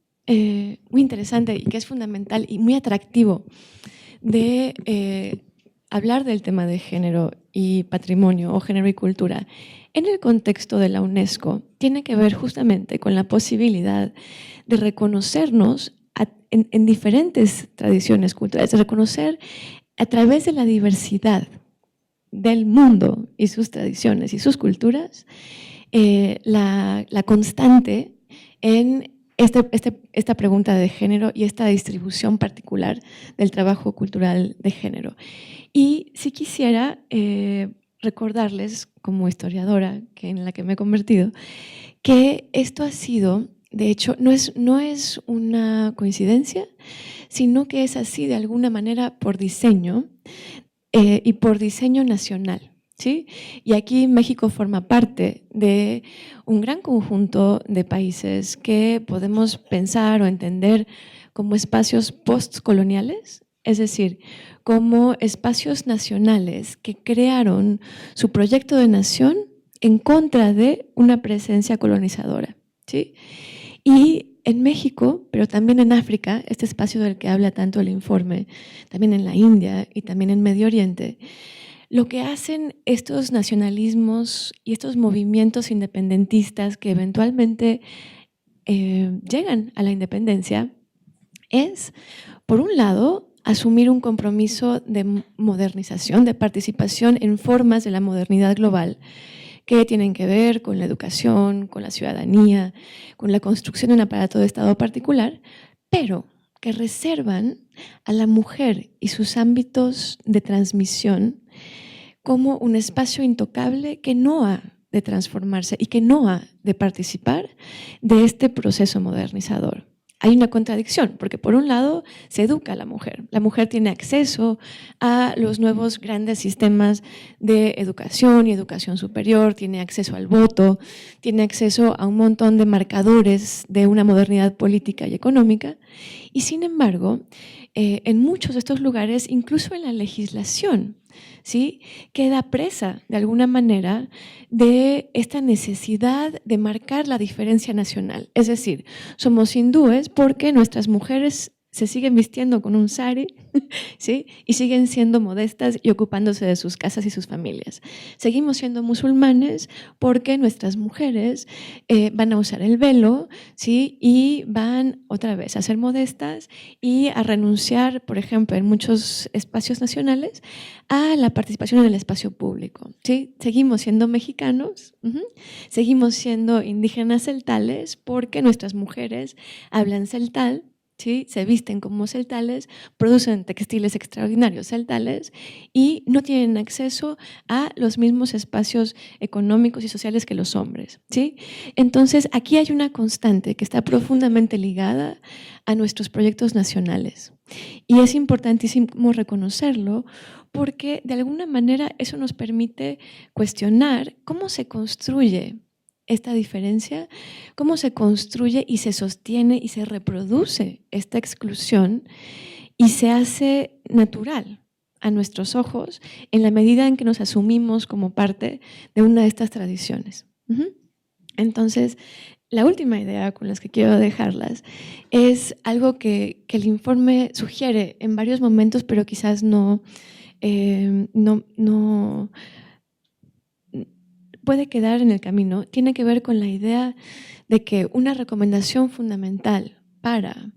interesante y que es fundamental y muy atractivo de hablar del tema de género y patrimonio o género y cultura en el contexto de la UNESCO tiene que ver justamente con la posibilidad de reconocernos en diferentes tradiciones culturales, de reconocer a través de la diversidad del mundo y sus tradiciones y sus culturas la constante en esta pregunta de género y esta distribución particular del trabajo cultural de género. Y si quisiera recordarles, como historiadora en la que me he convertido, que esto ha sido, de hecho, no es una coincidencia, sino que es así de alguna manera por diseño y por diseño nacional. ¿Sí? Y aquí México forma parte de un gran conjunto de países que podemos pensar o entender como espacios postcoloniales, es decir, como espacios nacionales que crearon su proyecto de nación en contra de una presencia colonizadora. ¿Sí? Y en México, pero también en África, este espacio del que habla tanto el informe, también en la India y también en Medio Oriente, lo que hacen estos nacionalismos y estos movimientos independentistas que eventualmente llegan a la independencia es, por un lado, asumir un compromiso de modernización, de participación en formas de la modernidad global que tienen que ver con la educación, con la ciudadanía, con la construcción de un aparato de Estado particular, pero que reservan a la mujer y sus ámbitos de transmisión como un espacio intocable que no ha de transformarse y que no ha de participar de este proceso modernizador. Hay una contradicción, porque por un lado se educa a la mujer tiene acceso a los nuevos grandes sistemas de educación y educación superior, tiene acceso al voto, tiene acceso a un montón de marcadores de una modernidad política y económica, y sin embargo, en muchos de estos lugares, incluso en la legislación, ¿sí?, queda presa de alguna manera de esta necesidad de marcar la diferencia nacional. Es decir, somos hindúes porque nuestras mujeres se siguen vistiendo con un sari, ¿sí?, y siguen siendo modestas y ocupándose de sus casas y sus familias. Seguimos siendo musulmanes porque nuestras mujeres van a usar el velo, ¿sí?, y van otra vez a ser modestas y a renunciar, por ejemplo, en muchos espacios nacionales, a la participación en el espacio público. ¿Sí? Seguimos siendo mexicanos, seguimos siendo indígenas celtales porque nuestras mujeres hablan celtal, ¿sí?, se visten como celtales, producen textiles extraordinarios celtales y no tienen acceso a los mismos espacios económicos y sociales que los hombres, ¿sí? Entonces, aquí hay una constante que está profundamente ligada a nuestros proyectos nacionales y es importantísimo reconocerlo porque de alguna manera eso nos permite cuestionar cómo se construye esta diferencia, cómo se construye y se sostiene y se reproduce esta exclusión y se hace natural a nuestros ojos en la medida en que nos asumimos como parte de una de estas tradiciones. Entonces, la última idea con las que quiero dejarlas es algo que el informe sugiere en varios momentos, pero quizás no puede quedar en el camino. Tiene que ver con la idea de que una recomendación fundamental para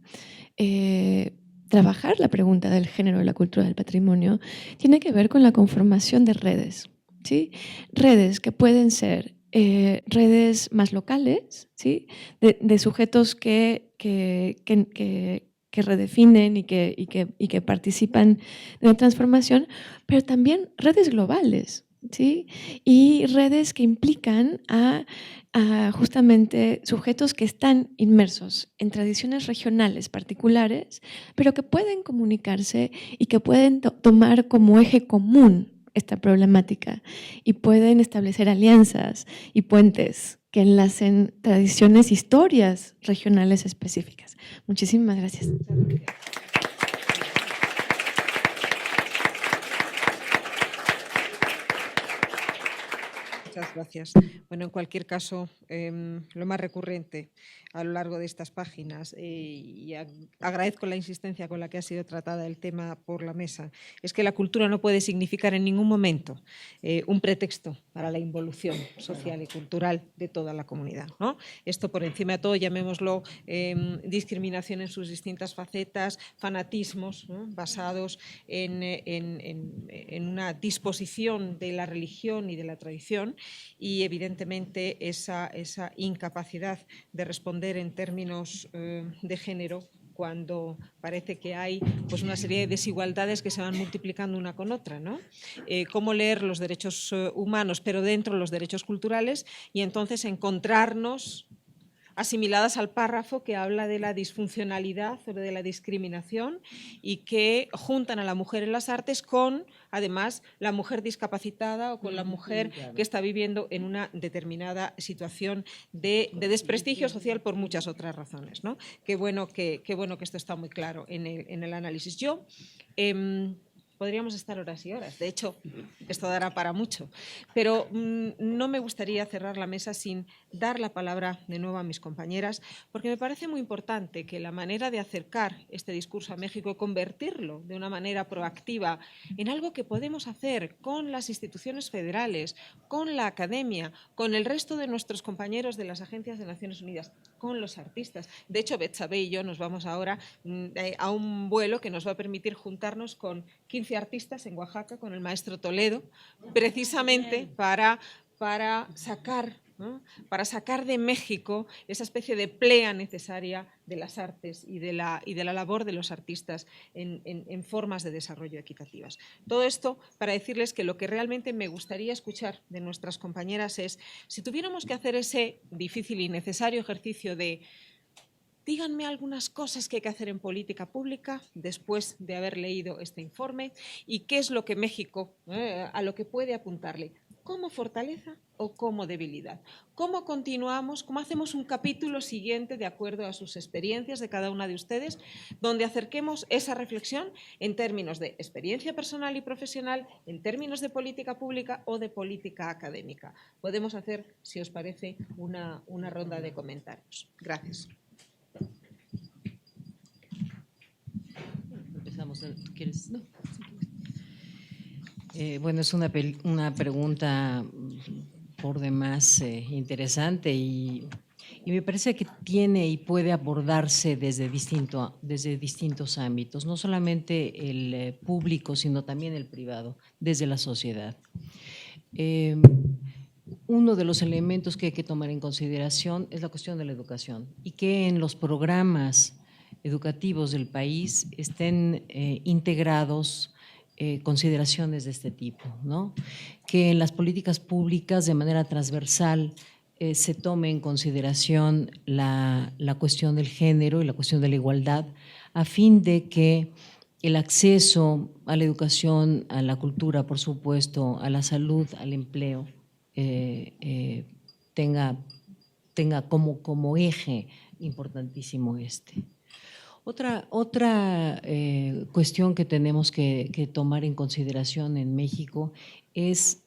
trabajar la pregunta del género y la cultura del patrimonio tiene que ver con la conformación de redes, ¿sí? Redes que pueden ser redes más locales, ¿sí?, de sujetos que redefinen y que participan de la transformación, pero también redes globales, ¿sí?, y redes que implican a justamente sujetos que están inmersos en tradiciones regionales particulares, pero que pueden comunicarse y que pueden tomar como eje común esta problemática y pueden establecer alianzas y puentes que enlacen tradiciones, historias regionales específicas. Muchísimas gracias. Muchas gracias. Bueno, en cualquier caso, lo más recurrente a lo largo de estas páginas, agradezco la insistencia con la que ha sido tratada el tema por la mesa, es que la cultura no puede significar en ningún momento un pretexto para la involución social y cultural de toda la comunidad, ¿no? Esto, por encima de todo, llamémoslo discriminación en sus distintas facetas, fanatismos, ¿no?, basados en una disposición de la religión y de la tradición, y evidentemente esa incapacidad de responder en términos de género cuando parece que hay pues una serie de desigualdades que se van multiplicando una con otra, ¿no? Cómo leer los derechos humanos, pero dentro de los derechos culturales, y entonces encontrarnos asimiladas al párrafo que habla de la disfuncionalidad o de la discriminación, y que juntan a la mujer en las artes con, además, la mujer discapacitada o con la mujer que está viviendo en una determinada situación de desprestigio social por muchas otras razones, ¿no? Qué bueno que esto está muy claro en el análisis. Yo podríamos estar horas y horas, de hecho, esto dará para mucho, pero no me gustaría cerrar la mesa sin dar la palabra de nuevo a mis compañeras, porque me parece muy importante que la manera de acercar este discurso a México, convertirlo de una manera proactiva en algo que podemos hacer con las instituciones federales, con la academia, con el resto de nuestros compañeros de las agencias de Naciones Unidas, con los artistas. De hecho, Betsabe y yo nos vamos ahora a un vuelo que nos va a permitir juntarnos con 15 artistas en Oaxaca, con el maestro Toledo, precisamente para sacar, ¿no?, para sacar de México esa especie de plea necesaria de las artes y de la labor de los artistas en formas de desarrollo equitativas. Todo esto para decirles que lo que realmente me gustaría escuchar de nuestras compañeras es, si tuviéramos que hacer ese difícil y necesario ejercicio de díganme algunas cosas que hay que hacer en política pública después de haber leído este informe, y qué es lo que México, a lo que puede apuntarle, como fortaleza o como debilidad. ¿Cómo continuamos? ¿Cómo hacemos un capítulo siguiente de acuerdo a sus experiencias de cada una de ustedes, donde acerquemos esa reflexión en términos de experiencia personal y profesional, en términos de política pública o de política académica? Podemos hacer, si os parece, una ronda de comentarios. Gracias. ¿Tú quieres? No. Bueno, es una pregunta por demás interesante, y me parece que tiene y puede abordarse desde distintos ámbitos, no solamente el público, sino también el privado, desde la sociedad. Uno de los elementos que hay que tomar en consideración es la cuestión de la educación, y que en los programas educativos del país estén integrados consideraciones de este tipo, ¿no? Que en las políticas públicas de manera transversal se tome en consideración la cuestión del género y la cuestión de la igualdad, a fin de que el acceso a la educación, a la cultura, por supuesto, a la salud, al empleo, tenga como eje importantísimo este. Otra cuestión que tenemos que tomar en consideración en México es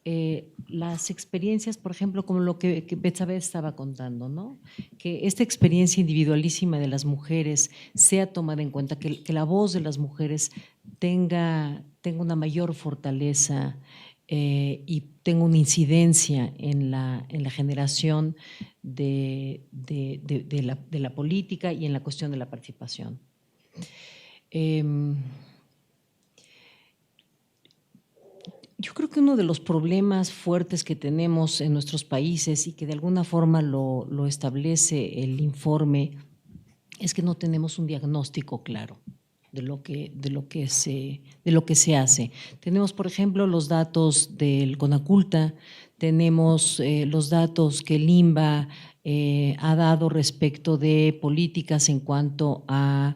las experiencias, por ejemplo, como lo que Betsabe estaba contando, ¿no? Que esta experiencia individualísima de las mujeres sea tomada en cuenta, que la voz de las mujeres tenga una mayor fortaleza y tenga una incidencia en la generación de la política y en la cuestión de la participación. Yo creo que uno de los problemas fuertes que tenemos en nuestros países, y que de alguna forma lo establece el informe, es que no tenemos un diagnóstico claro de lo que se hace. Tenemos, por ejemplo, los datos del CONACULTA, tenemos los datos que el INBA ha dado respecto de políticas en cuanto a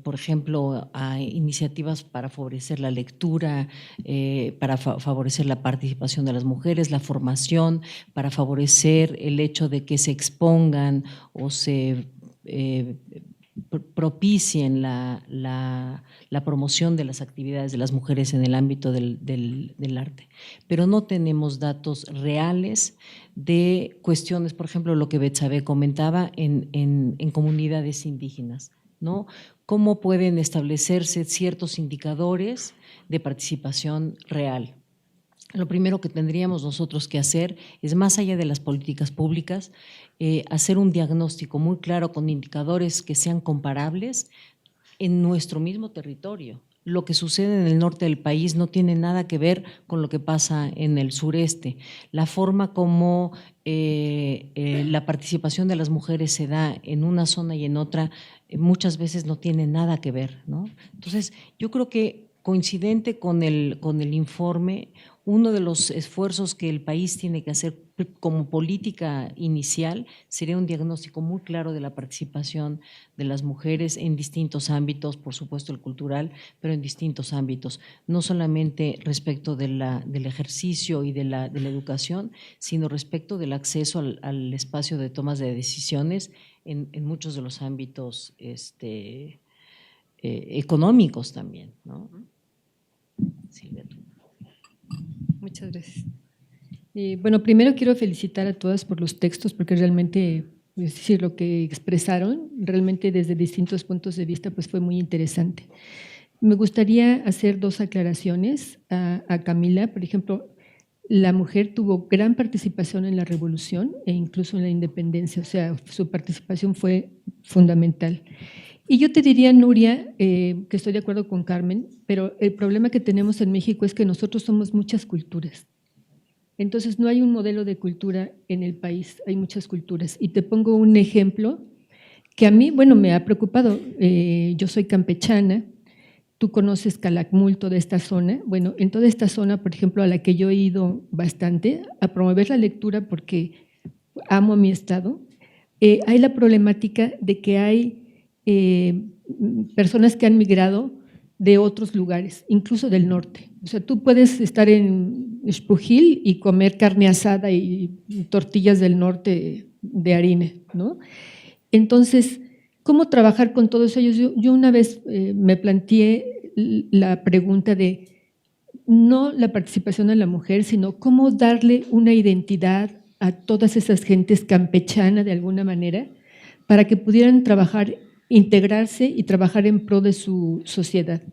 por ejemplo, a iniciativas para favorecer la lectura, para favorecer la participación de las mujeres, la formación, para favorecer el hecho de que se expongan o se propicien la promoción de las actividades de las mujeres en el ámbito del arte. Pero no tenemos datos reales de cuestiones, por ejemplo, lo que Betsabe comentaba en comunidades indígenas, ¿no? Cómo pueden establecerse ciertos indicadores de participación real. Lo primero que tendríamos nosotros que hacer es, más allá de las políticas públicas, hacer un diagnóstico muy claro con indicadores que sean comparables en nuestro mismo territorio. Lo que sucede en el norte del país no tiene nada que ver con lo que pasa en el sureste. La forma como la participación de las mujeres se da en una zona y en otra muchas veces no tiene nada que ver, ¿no? Entonces, yo creo que coincidente con el informe, uno de los esfuerzos que el país tiene que hacer como política inicial sería un diagnóstico muy claro de la participación de las mujeres en distintos ámbitos, por supuesto el cultural, pero en distintos ámbitos, no solamente respecto del ejercicio y de la educación, sino respecto del acceso al espacio de tomas de decisiones en muchos de los ámbitos económicos también, ¿no? Silvia, tú. Muchas gracias. Bueno, primero quiero felicitar a todas por los textos, porque realmente, es decir, lo que expresaron, realmente desde distintos puntos de vista, pues fue muy interesante. Me gustaría hacer dos aclaraciones a Camila. Por ejemplo, la mujer tuvo gran participación en la revolución e incluso en la independencia, o sea, su participación fue fundamental. Y yo te diría, Nuria, que estoy de acuerdo con Carmen, pero el problema que tenemos en México es que nosotros somos muchas culturas. Entonces, no hay un modelo de cultura en el país, hay muchas culturas. Y te pongo un ejemplo que a mí, bueno, me ha preocupado. Yo soy campechana, tú conoces Calakmul, toda esta zona. Bueno, en toda esta zona, por ejemplo, a la que yo he ido bastante a promover la lectura porque amo a mi estado, hay la problemática de que hay personas que han migrado de otros lugares, incluso del norte. O sea, tú puedes estar en Espujil y comer carne asada y tortillas del norte de harina, ¿no? Entonces, ¿cómo trabajar con todos ellos? Yo una vez me planteé la pregunta de no la participación de la mujer, sino cómo darle una identidad a todas esas gentes campechanas de alguna manera para que pudieran trabajar, integrarse y trabajar en pro de su sociedad.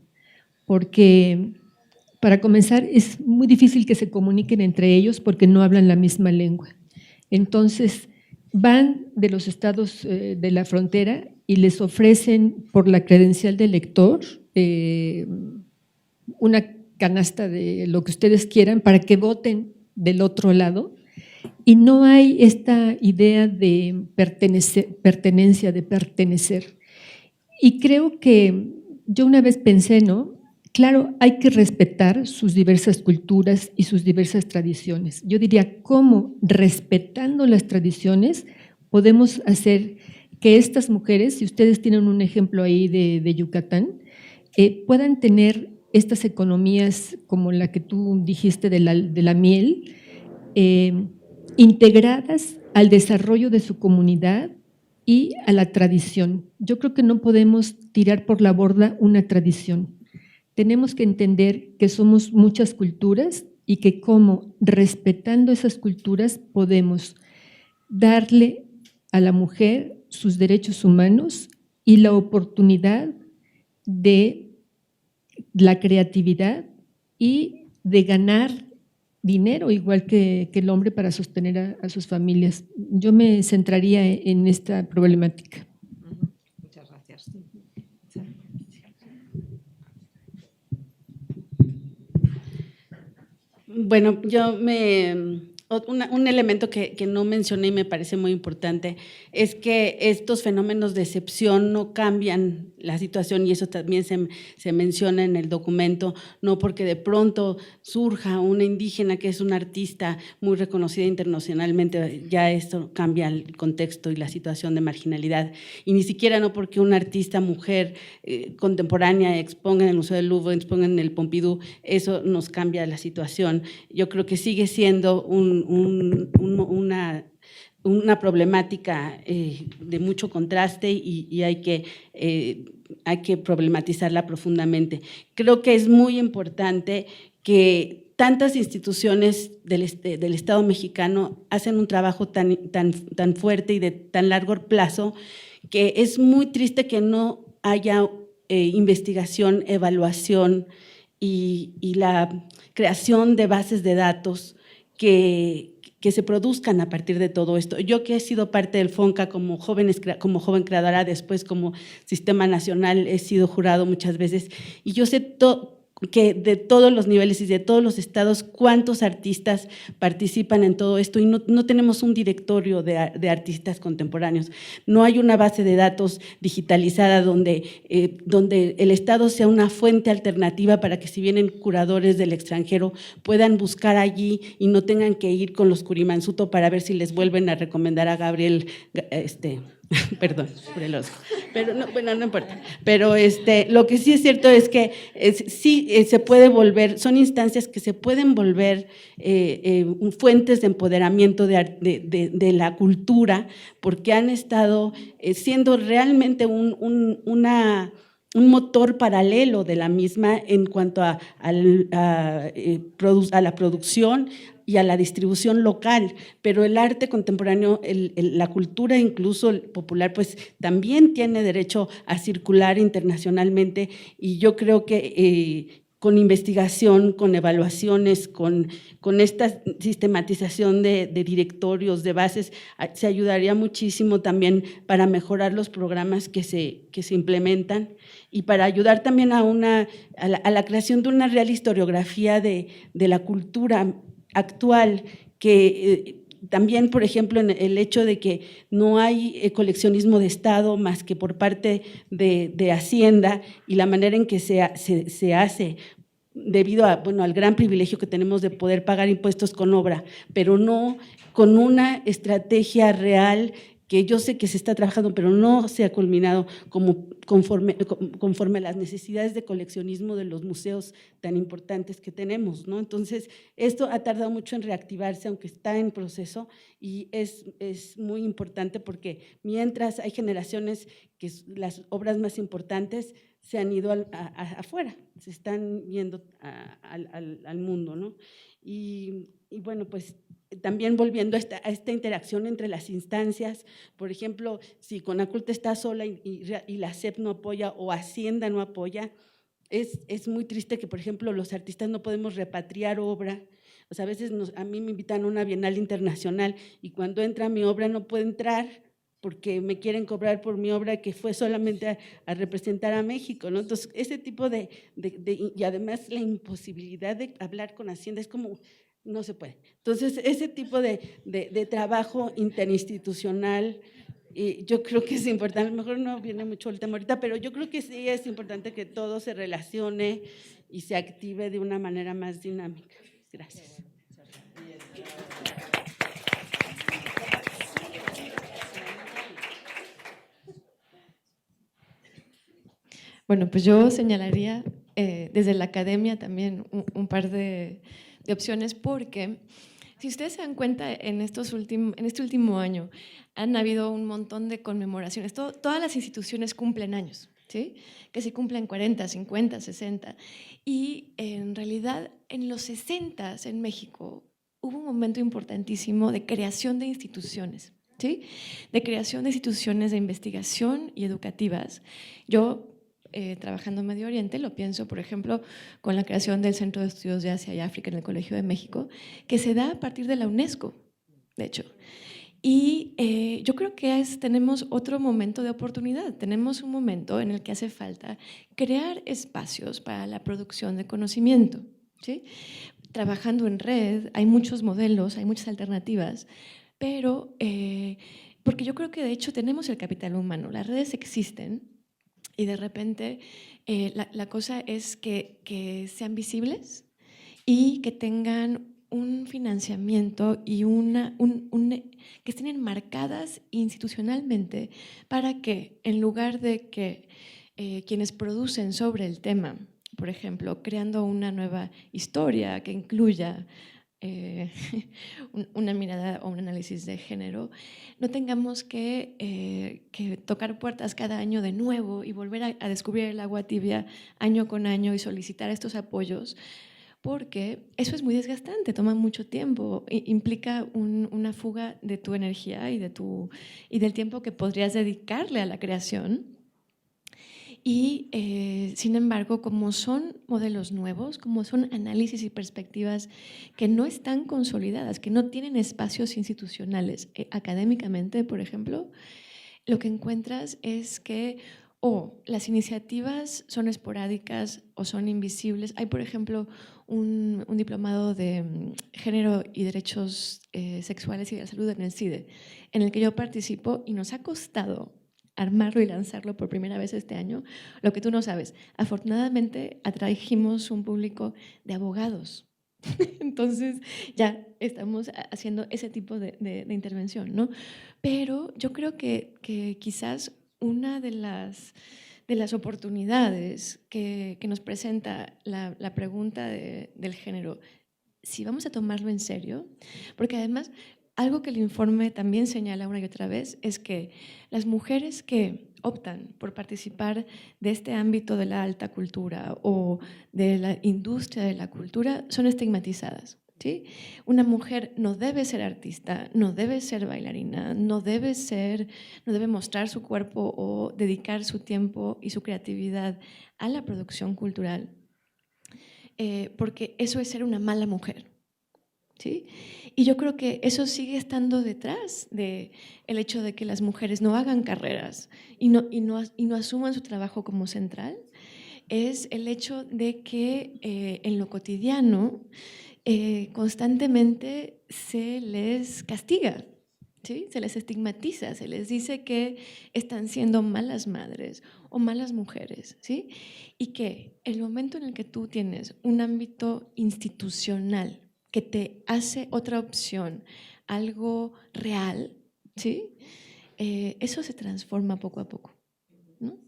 Porque, para comenzar, es muy difícil que se comuniquen entre ellos porque no hablan la misma lengua. Entonces, van de los estados de la frontera y les ofrecen por la credencial de lector una canasta de lo que ustedes quieran para que voten del otro lado. Y no hay esta idea de pertenencia, de pertenecer. Y creo que yo una vez pensé, ¿no? Claro, hay que respetar sus diversas culturas y sus diversas tradiciones. Yo diría, ¿cómo, respetando las tradiciones, podemos hacer que estas mujeres, si ustedes tienen un ejemplo ahí de Yucatán, puedan tener estas economías como la que tú dijiste de la miel, integradas al desarrollo de su comunidad y a la tradición? Yo creo que no podemos tirar por la borda una tradición. Tenemos que entender que somos muchas culturas y que como respetando esas culturas podemos darle a la mujer sus derechos humanos y la oportunidad de la creatividad y de ganar dinero, igual que el hombre, para sostener a sus familias. Yo me centraría en esta problemática. Muchas gracias. Bueno, un elemento que no mencioné y me parece muy importante es que estos fenómenos de excepción no cambian la situación, y eso también se menciona en el documento, no porque de pronto surja una indígena que es una artista muy reconocida internacionalmente, ya esto cambia el contexto y la situación de marginalidad, y ni siquiera no porque una artista mujer contemporánea exponga en el Museo del Louvre, exponga en el Pompidou, eso nos cambia la situación. Yo creo que sigue siendo una una problemática de mucho contraste y hay que problematizarla profundamente. Creo que es muy importante que tantas instituciones del Estado mexicano hacen un trabajo tan fuerte y de tan largo plazo que es muy triste que no haya investigación, evaluación y la creación de bases de datos que se produzcan a partir de todo esto. Yo que he sido parte del FONCA como joven creadora, después como Sistema Nacional he sido jurado muchas veces, y yo sé que de todos los niveles y de todos los estados, cuántos artistas participan en todo esto, y no tenemos un directorio de artistas contemporáneos. No hay una base de datos digitalizada donde el Estado sea una fuente alternativa para que si vienen curadores del extranjero puedan buscar allí y no tengan que ir con los Curimansuto para ver si les vuelven a recomendar a Gabriel, perdón, por el oso. Pero no, bueno, no importa. Pero lo que sí es cierto es que sí se puede volver, son instancias que se pueden volver fuentes de empoderamiento de la cultura, porque han estado siendo realmente un motor paralelo de la misma en cuanto a la producción y a la distribución local, pero el arte contemporáneo, la cultura incluso popular, pues también tiene derecho a circular internacionalmente, y yo creo que con investigación, con evaluaciones, con esta sistematización de directorios, de bases, se ayudaría muchísimo también para mejorar los programas que se implementan y para ayudar también a la creación de una real historiografía de la cultura actual, que también, por ejemplo, en el hecho de que no hay coleccionismo de Estado más que por parte de Hacienda, y la manera en que se hace debido al gran privilegio que tenemos de poder pagar impuestos con obra, pero no con una estrategia real que yo sé que se está trabajando, pero no se ha culminado conforme a las necesidades de coleccionismo de los museos tan importantes que tenemos, ¿no? Entonces, esto ha tardado mucho en reactivarse, aunque está en proceso, y es muy importante porque mientras hay generaciones que las obras más importantes se han ido afuera, se están yendo al mundo, ¿no? Y bueno, pues también volviendo a esta interacción entre las instancias, por ejemplo, si Conaculta está sola y la SEP no apoya o Hacienda no apoya, es muy triste que, por ejemplo, los artistas no podemos repatriar obra. O sea, a veces a mí me invitan a una Bienal Internacional y cuando entra mi obra no puede entrar porque me quieren cobrar por mi obra que fue solamente a representar a México, ¿no? Entonces, ese tipo y además la imposibilidad de hablar con Hacienda es como… no se puede. Entonces, ese tipo de trabajo interinstitucional, yo creo que es importante. A lo mejor no viene mucho el tema ahorita, pero yo creo que sí es importante que todo se relacione y se active de una manera más dinámica. Gracias. Bueno, pues yo señalaría desde la academia también un par de opciones, porque si ustedes se dan cuenta, en este último año han habido un montón de conmemoraciones. Todas las instituciones cumplen años, ¿sí? Que se cumplen 40, 50, 60. Y en realidad en los 60 en México hubo un momento importantísimo de creación de instituciones, ¿sí? De creación de instituciones de investigación y educativas. Yo trabajando en Medio Oriente, lo pienso, por ejemplo, con la creación del Centro de Estudios de Asia y África en el Colegio de México, que se da a partir de la UNESCO, de hecho. Y yo creo que tenemos otro momento de oportunidad, tenemos un momento en el que hace falta crear espacios para la producción de conocimiento, ¿sí? Trabajando en red, hay muchos modelos, hay muchas alternativas, pero porque yo creo que de hecho tenemos el capital humano, las redes existen, y de repente la cosa es que sean visibles y que tengan un financiamiento y que estén enmarcadas institucionalmente para que, en lugar de que quienes producen sobre el tema, por ejemplo, creando una nueva historia que incluya una mirada o un análisis de género, no tengamos que tocar puertas cada año de nuevo y volver a descubrir el agua tibia año con año y solicitar estos apoyos, porque eso es muy desgastante, toma mucho tiempo, implica una fuga de tu energía y del tiempo que podrías dedicarle a la creación. Y sin embargo, como son modelos nuevos, como son análisis y perspectivas que no están consolidadas, que no tienen espacios institucionales, académicamente, por ejemplo, lo que encuentras es que las iniciativas son esporádicas o son invisibles. Hay, por ejemplo, un diplomado de género y derechos sexuales y de la salud en el CIDE, en el que yo participo y nos ha costado armarlo y lanzarlo por primera vez este año, lo que tú no sabes. Afortunadamente atrajimos un público de abogados. Entonces ya estamos haciendo ese tipo de intervención, ¿no? Pero yo creo que quizás una de las oportunidades que nos presenta la pregunta del género, si vamos a tomarlo en serio, porque además algo que el informe también señala una y otra vez es que las mujeres que optan por participar de este ámbito de la alta cultura o de la industria de la cultura son estigmatizadas. ¿Sí? Una mujer no debe ser artista, no debe ser bailarina, no debe mostrar su cuerpo o dedicar su tiempo y su creatividad a la producción cultural, porque eso es ser una mala mujer. ¿Sí? Y yo creo que eso sigue estando detrás del hecho de que las mujeres no hagan carreras y no asuman su trabajo como central, es el hecho de que en lo cotidiano constantemente se les castiga, ¿sí? Se les estigmatiza, se les dice que están siendo malas madres o malas mujeres, ¿sí? Y que el momento en el que tú tienes un ámbito institucional que te hace otra opción, algo real, ¿sí? Eso se transforma poco a poco, ¿no?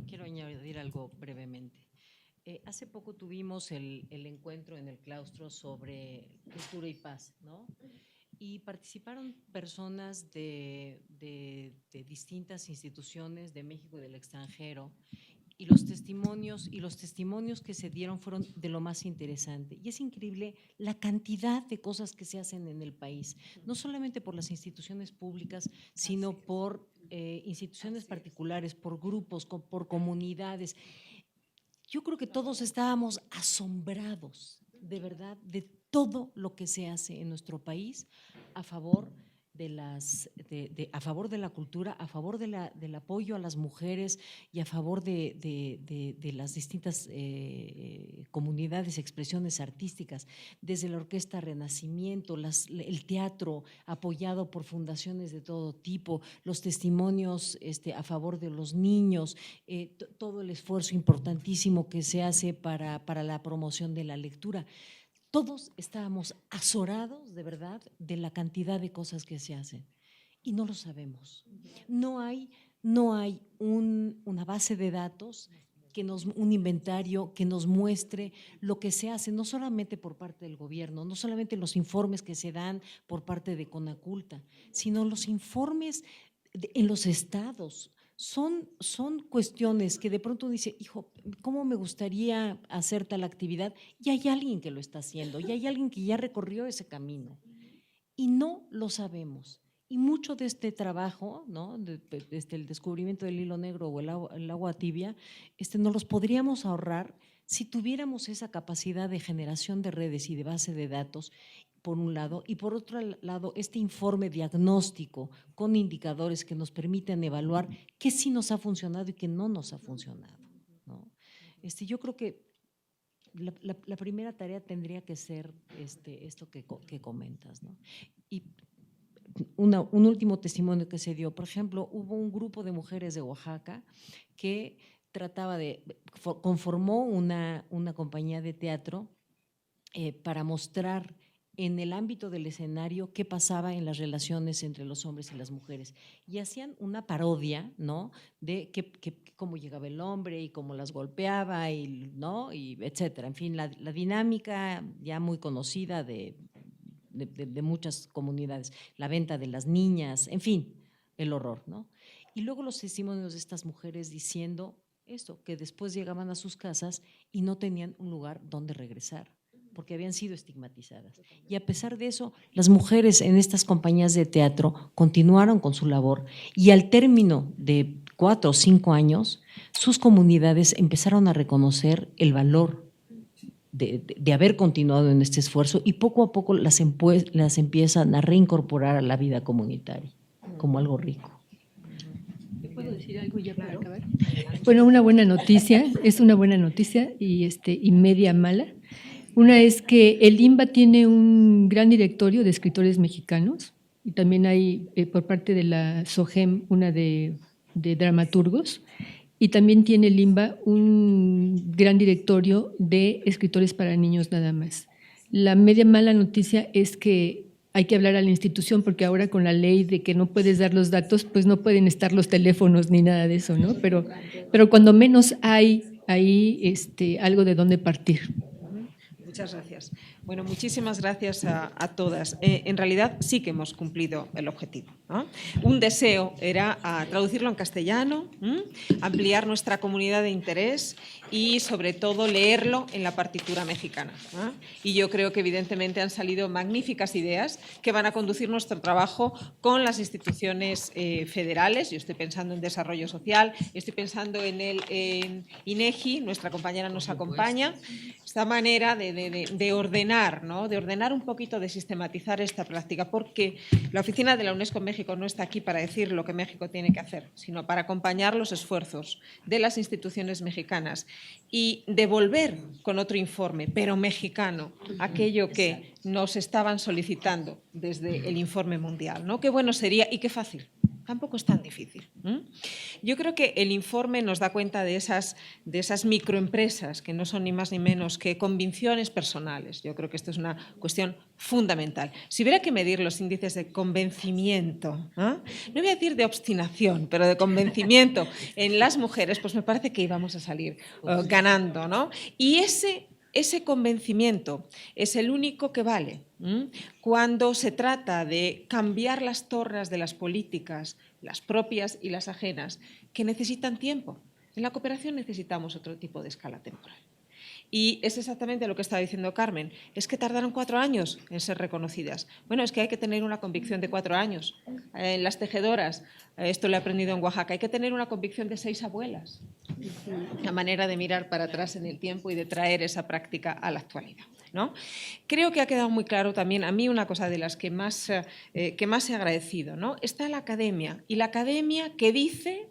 Quiero añadir algo brevemente. Hace poco tuvimos el encuentro en el claustro sobre cultura y paz, ¿no? Y participaron personas de distintas instituciones de México y del extranjero, y los testimonios que se dieron fueron de lo más interesante. Y es increíble la cantidad de cosas que se hacen en el país, no solamente por las instituciones públicas, sino por instituciones particulares, por grupos, por comunidades. Yo creo que todos estábamos asombrados, de verdad, de todo lo que se hace en nuestro país a favor a favor de la cultura, a favor del apoyo a las mujeres y a favor de las distintas comunidades, expresiones artísticas, desde la Orquesta Renacimiento, el teatro apoyado por fundaciones de todo tipo, los testimonios a favor de los niños, todo el esfuerzo importantísimo que se hace para la promoción de la lectura. Todos estábamos azorados, de verdad, de la cantidad de cosas que se hacen y no lo sabemos. No hay una base de datos, un inventario que nos muestre lo que se hace, no solamente por parte del gobierno, no solamente los informes que se dan por parte de Conaculta, sino los informes en los estados. Son cuestiones que de pronto dice, hijo, ¿cómo me gustaría hacer tal actividad? Y hay alguien que lo está haciendo, y hay alguien que ya recorrió ese camino. Y no lo sabemos. Y mucho de este trabajo, ¿no? El descubrimiento del hilo negro o el agua tibia, nos los podríamos ahorrar si tuviéramos esa capacidad de generación de redes y de base de datos, por un lado, y por otro lado, este informe diagnóstico con indicadores que nos permiten evaluar qué sí nos ha funcionado y qué no nos ha funcionado, ¿no? Yo creo que la primera tarea tendría que ser esto que comentas, ¿no? Y un último testimonio que se dio, por ejemplo, hubo un grupo de mujeres de Oaxaca que conformó una compañía de teatro para mostrar en el ámbito del escenario qué pasaba en las relaciones entre los hombres y las mujeres. Y hacían una parodia, ¿no?, de cómo llegaba el hombre y cómo las golpeaba, ¿no?, y etcétera. En fin, la dinámica ya muy conocida de muchas comunidades, la venta de las niñas, en fin, el horror, ¿no? Y luego los testimonios de estas mujeres diciendo esto, que después llegaban a sus casas y no tenían un lugar donde regresar, porque habían sido estigmatizadas. Y a pesar de eso, las mujeres en estas compañías de teatro continuaron con su labor y al término de 4 o 5 años, sus comunidades empezaron a reconocer el valor de haber continuado en este esfuerzo y poco a poco las empiezan a reincorporar a la vida comunitaria como algo rico. ¿Puedo decir algo ya para acabar? Bueno, una buena noticia, es una buena noticia y media mala. Una es que el IMBA tiene un gran directorio de escritores mexicanos y también hay por parte de la SOGEM una de dramaturgos, y también tiene el IMBA un gran directorio de escritores para niños nada más. La media mala noticia es que hay que hablar a la institución porque ahora con la ley de que no puedes dar los datos, pues no pueden estar los teléfonos ni nada de eso, ¿no? Pero cuando menos hay ahí algo de dónde partir. Muchas gracias. Bueno, muchísimas gracias a todas. En realidad sí que hemos cumplido el objetivo, ¿no? Un deseo era traducirlo en castellano, ampliar nuestra comunidad de interés y sobre todo leerlo en la partitura mexicana, ¿no? Y yo creo que evidentemente han salido magníficas ideas que van a conducir nuestro trabajo con las instituciones federales. Yo estoy pensando en desarrollo social, estoy pensando en el INEGI, nuestra compañera nos acompaña. Esta manera de ordenar, ¿no?, de ordenar un poquito, de sistematizar esta práctica, porque la oficina de la UNESCO en México no está aquí para decir lo que México tiene que hacer, sino para acompañar los esfuerzos de las instituciones mexicanas y devolver con otro informe, pero mexicano, aquello que nos estaban solicitando desde el informe mundial, ¿no? Qué bueno sería y qué fácil. Tampoco es tan difícil. Yo creo que el informe nos da cuenta de esas microempresas que no son ni más ni menos que convicciones personales. Yo creo que esto es una cuestión fundamental. Si hubiera que medir los índices de convencimiento, no voy a decir de obstinación, pero de convencimiento en las mujeres, pues me parece que íbamos a salir ganando, ¿no? Y ese convencimiento es el único que vale cuando se trata de cambiar las tornas de las políticas, las propias y las ajenas, que necesitan tiempo. En la cooperación necesitamos otro tipo de escala temporal. Y es exactamente lo que estaba diciendo Carmen, es que tardaron 4 años en ser reconocidas. Bueno, es que hay que tener una convicción de 4 años. En las tejedoras, esto lo he aprendido en Oaxaca, hay que tener una convicción de 6 abuelas. La manera de mirar para atrás en el tiempo y de traer esa práctica a la actualidad, ¿no? Creo que ha quedado muy claro también, a mí una cosa de las que más he agradecido, ¿no? Está la academia, y la academia que dice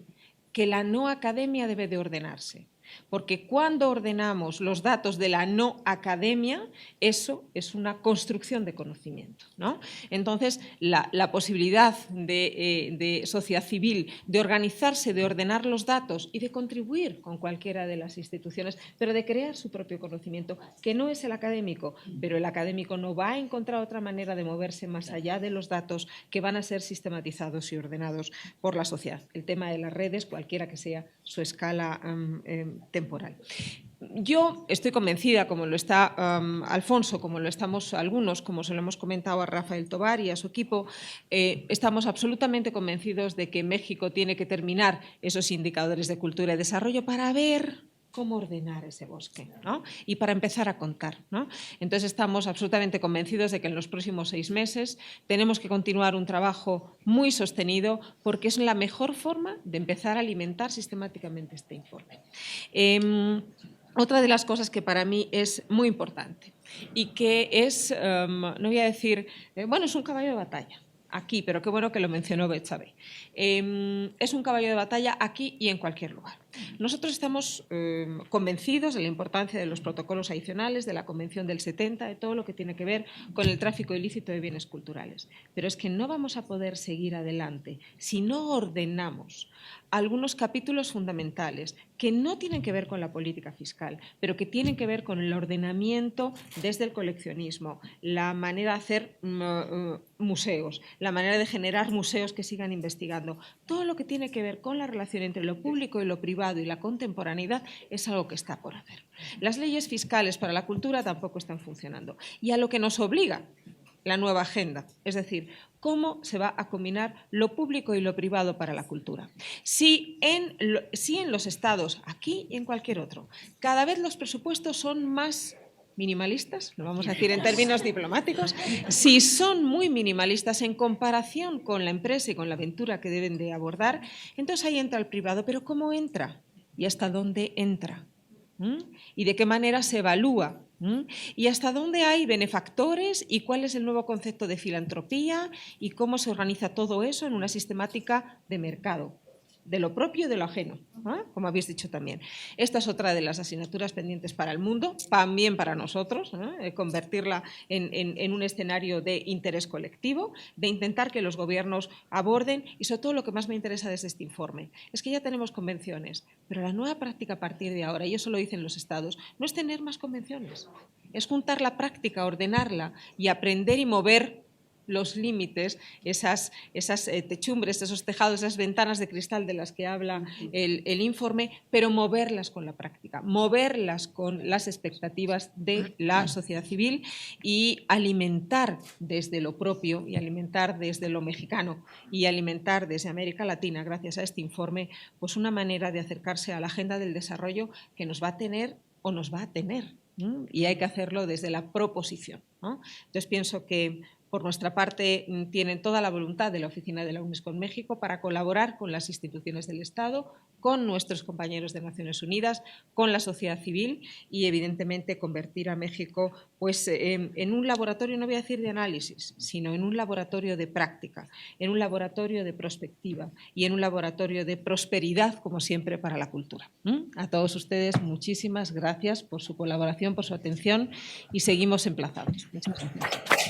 que la no academia debe de ordenarse. Porque cuando ordenamos los datos de la no academia, eso es una construcción de conocimiento, ¿no? Entonces, la posibilidad de sociedad civil de organizarse, de ordenar los datos y de contribuir con cualquiera de las instituciones, pero de crear su propio conocimiento, que no es el académico, pero el académico no va a encontrar otra manera de moverse más allá de los datos que van a ser sistematizados y ordenados por la sociedad. El tema de las redes, cualquiera que sea su escala temporal. Yo estoy convencida, como lo está Alfonso, como lo estamos algunos, como se lo hemos comentado a Rafael Tovar y a su equipo, estamos absolutamente convencidos de que México tiene que terminar esos indicadores de cultura y desarrollo para ver cómo ordenar ese bosque, ¿no? Y para empezar a contar, ¿no? Entonces estamos absolutamente convencidos de que en los próximos 6 meses tenemos que continuar un trabajo muy sostenido, porque es la mejor forma de empezar a alimentar sistemáticamente este informe. Otra de las cosas que para mí es muy importante y que es, no voy a decir, bueno, es un caballo de batalla aquí, pero qué bueno que lo mencionó Betsabe. Es un caballo de batalla aquí y en cualquier lugar. Nosotros estamos convencidos de la importancia de los protocolos adicionales, de la Convención del 70, de todo lo que tiene que ver con el tráfico ilícito de bienes culturales. Pero es que no vamos a poder seguir adelante si no ordenamos algunos capítulos fundamentales que no tienen que ver con la política fiscal, pero que tienen que ver con el ordenamiento desde el coleccionismo, la manera de hacer museos, la manera de generar museos que sigan investigando. Todo lo que tiene que ver con la relación entre lo público y lo privado y la contemporaneidad es algo que está por hacer. Las leyes fiscales para la cultura tampoco están funcionando. Y a lo que nos obliga la nueva agenda, es decir, cómo se va a combinar lo público y lo privado para la cultura. Si en los estados, aquí y en cualquier otro, cada vez los presupuestos son más minimalistas, lo vamos a decir en términos diplomáticos, si son muy minimalistas en comparación con la empresa y con la aventura que deben de abordar, entonces ahí entra el privado. Pero ¿cómo entra? ¿Y hasta dónde entra? ¿Y de qué manera se evalúa? ¿Y hasta dónde hay benefactores? ¿Y cuál es el nuevo concepto de filantropía? ¿Y cómo se organiza todo eso en una sistemática de mercado? De lo propio y de lo ajeno, como habéis dicho también. Esta es otra de las asignaturas pendientes para el mundo, también para nosotros, convertirla en un escenario de interés colectivo, de intentar que los gobiernos aborden, y sobre todo lo que más me interesa desde este informe, es que ya tenemos convenciones, pero la nueva práctica a partir de ahora, y eso lo dicen los estados, no es tener más convenciones, es juntar la práctica, ordenarla y aprender y mover los límites, esas techumbres, esos tejados, esas ventanas de cristal de las que habla el informe, pero moverlas con la práctica, moverlas con las expectativas de la sociedad civil y alimentar desde lo propio y alimentar desde lo mexicano y alimentar desde América Latina, gracias a este informe, pues una manera de acercarse a la agenda del desarrollo que nos va a tener o nos va a tener. Y hay que hacerlo desde la proposición, ¿no? Entonces pienso que por nuestra parte tienen toda la voluntad de la Oficina de la UNESCO en México para colaborar con las instituciones del Estado, con nuestros compañeros de Naciones Unidas, con la sociedad civil y evidentemente convertir a México pues, en un laboratorio, no voy a decir de análisis, sino en un laboratorio de práctica, en un laboratorio de prospectiva y en un laboratorio de prosperidad, como siempre, para la cultura. A todos ustedes, muchísimas gracias por su colaboración, por su atención y seguimos emplazados. Muchas gracias.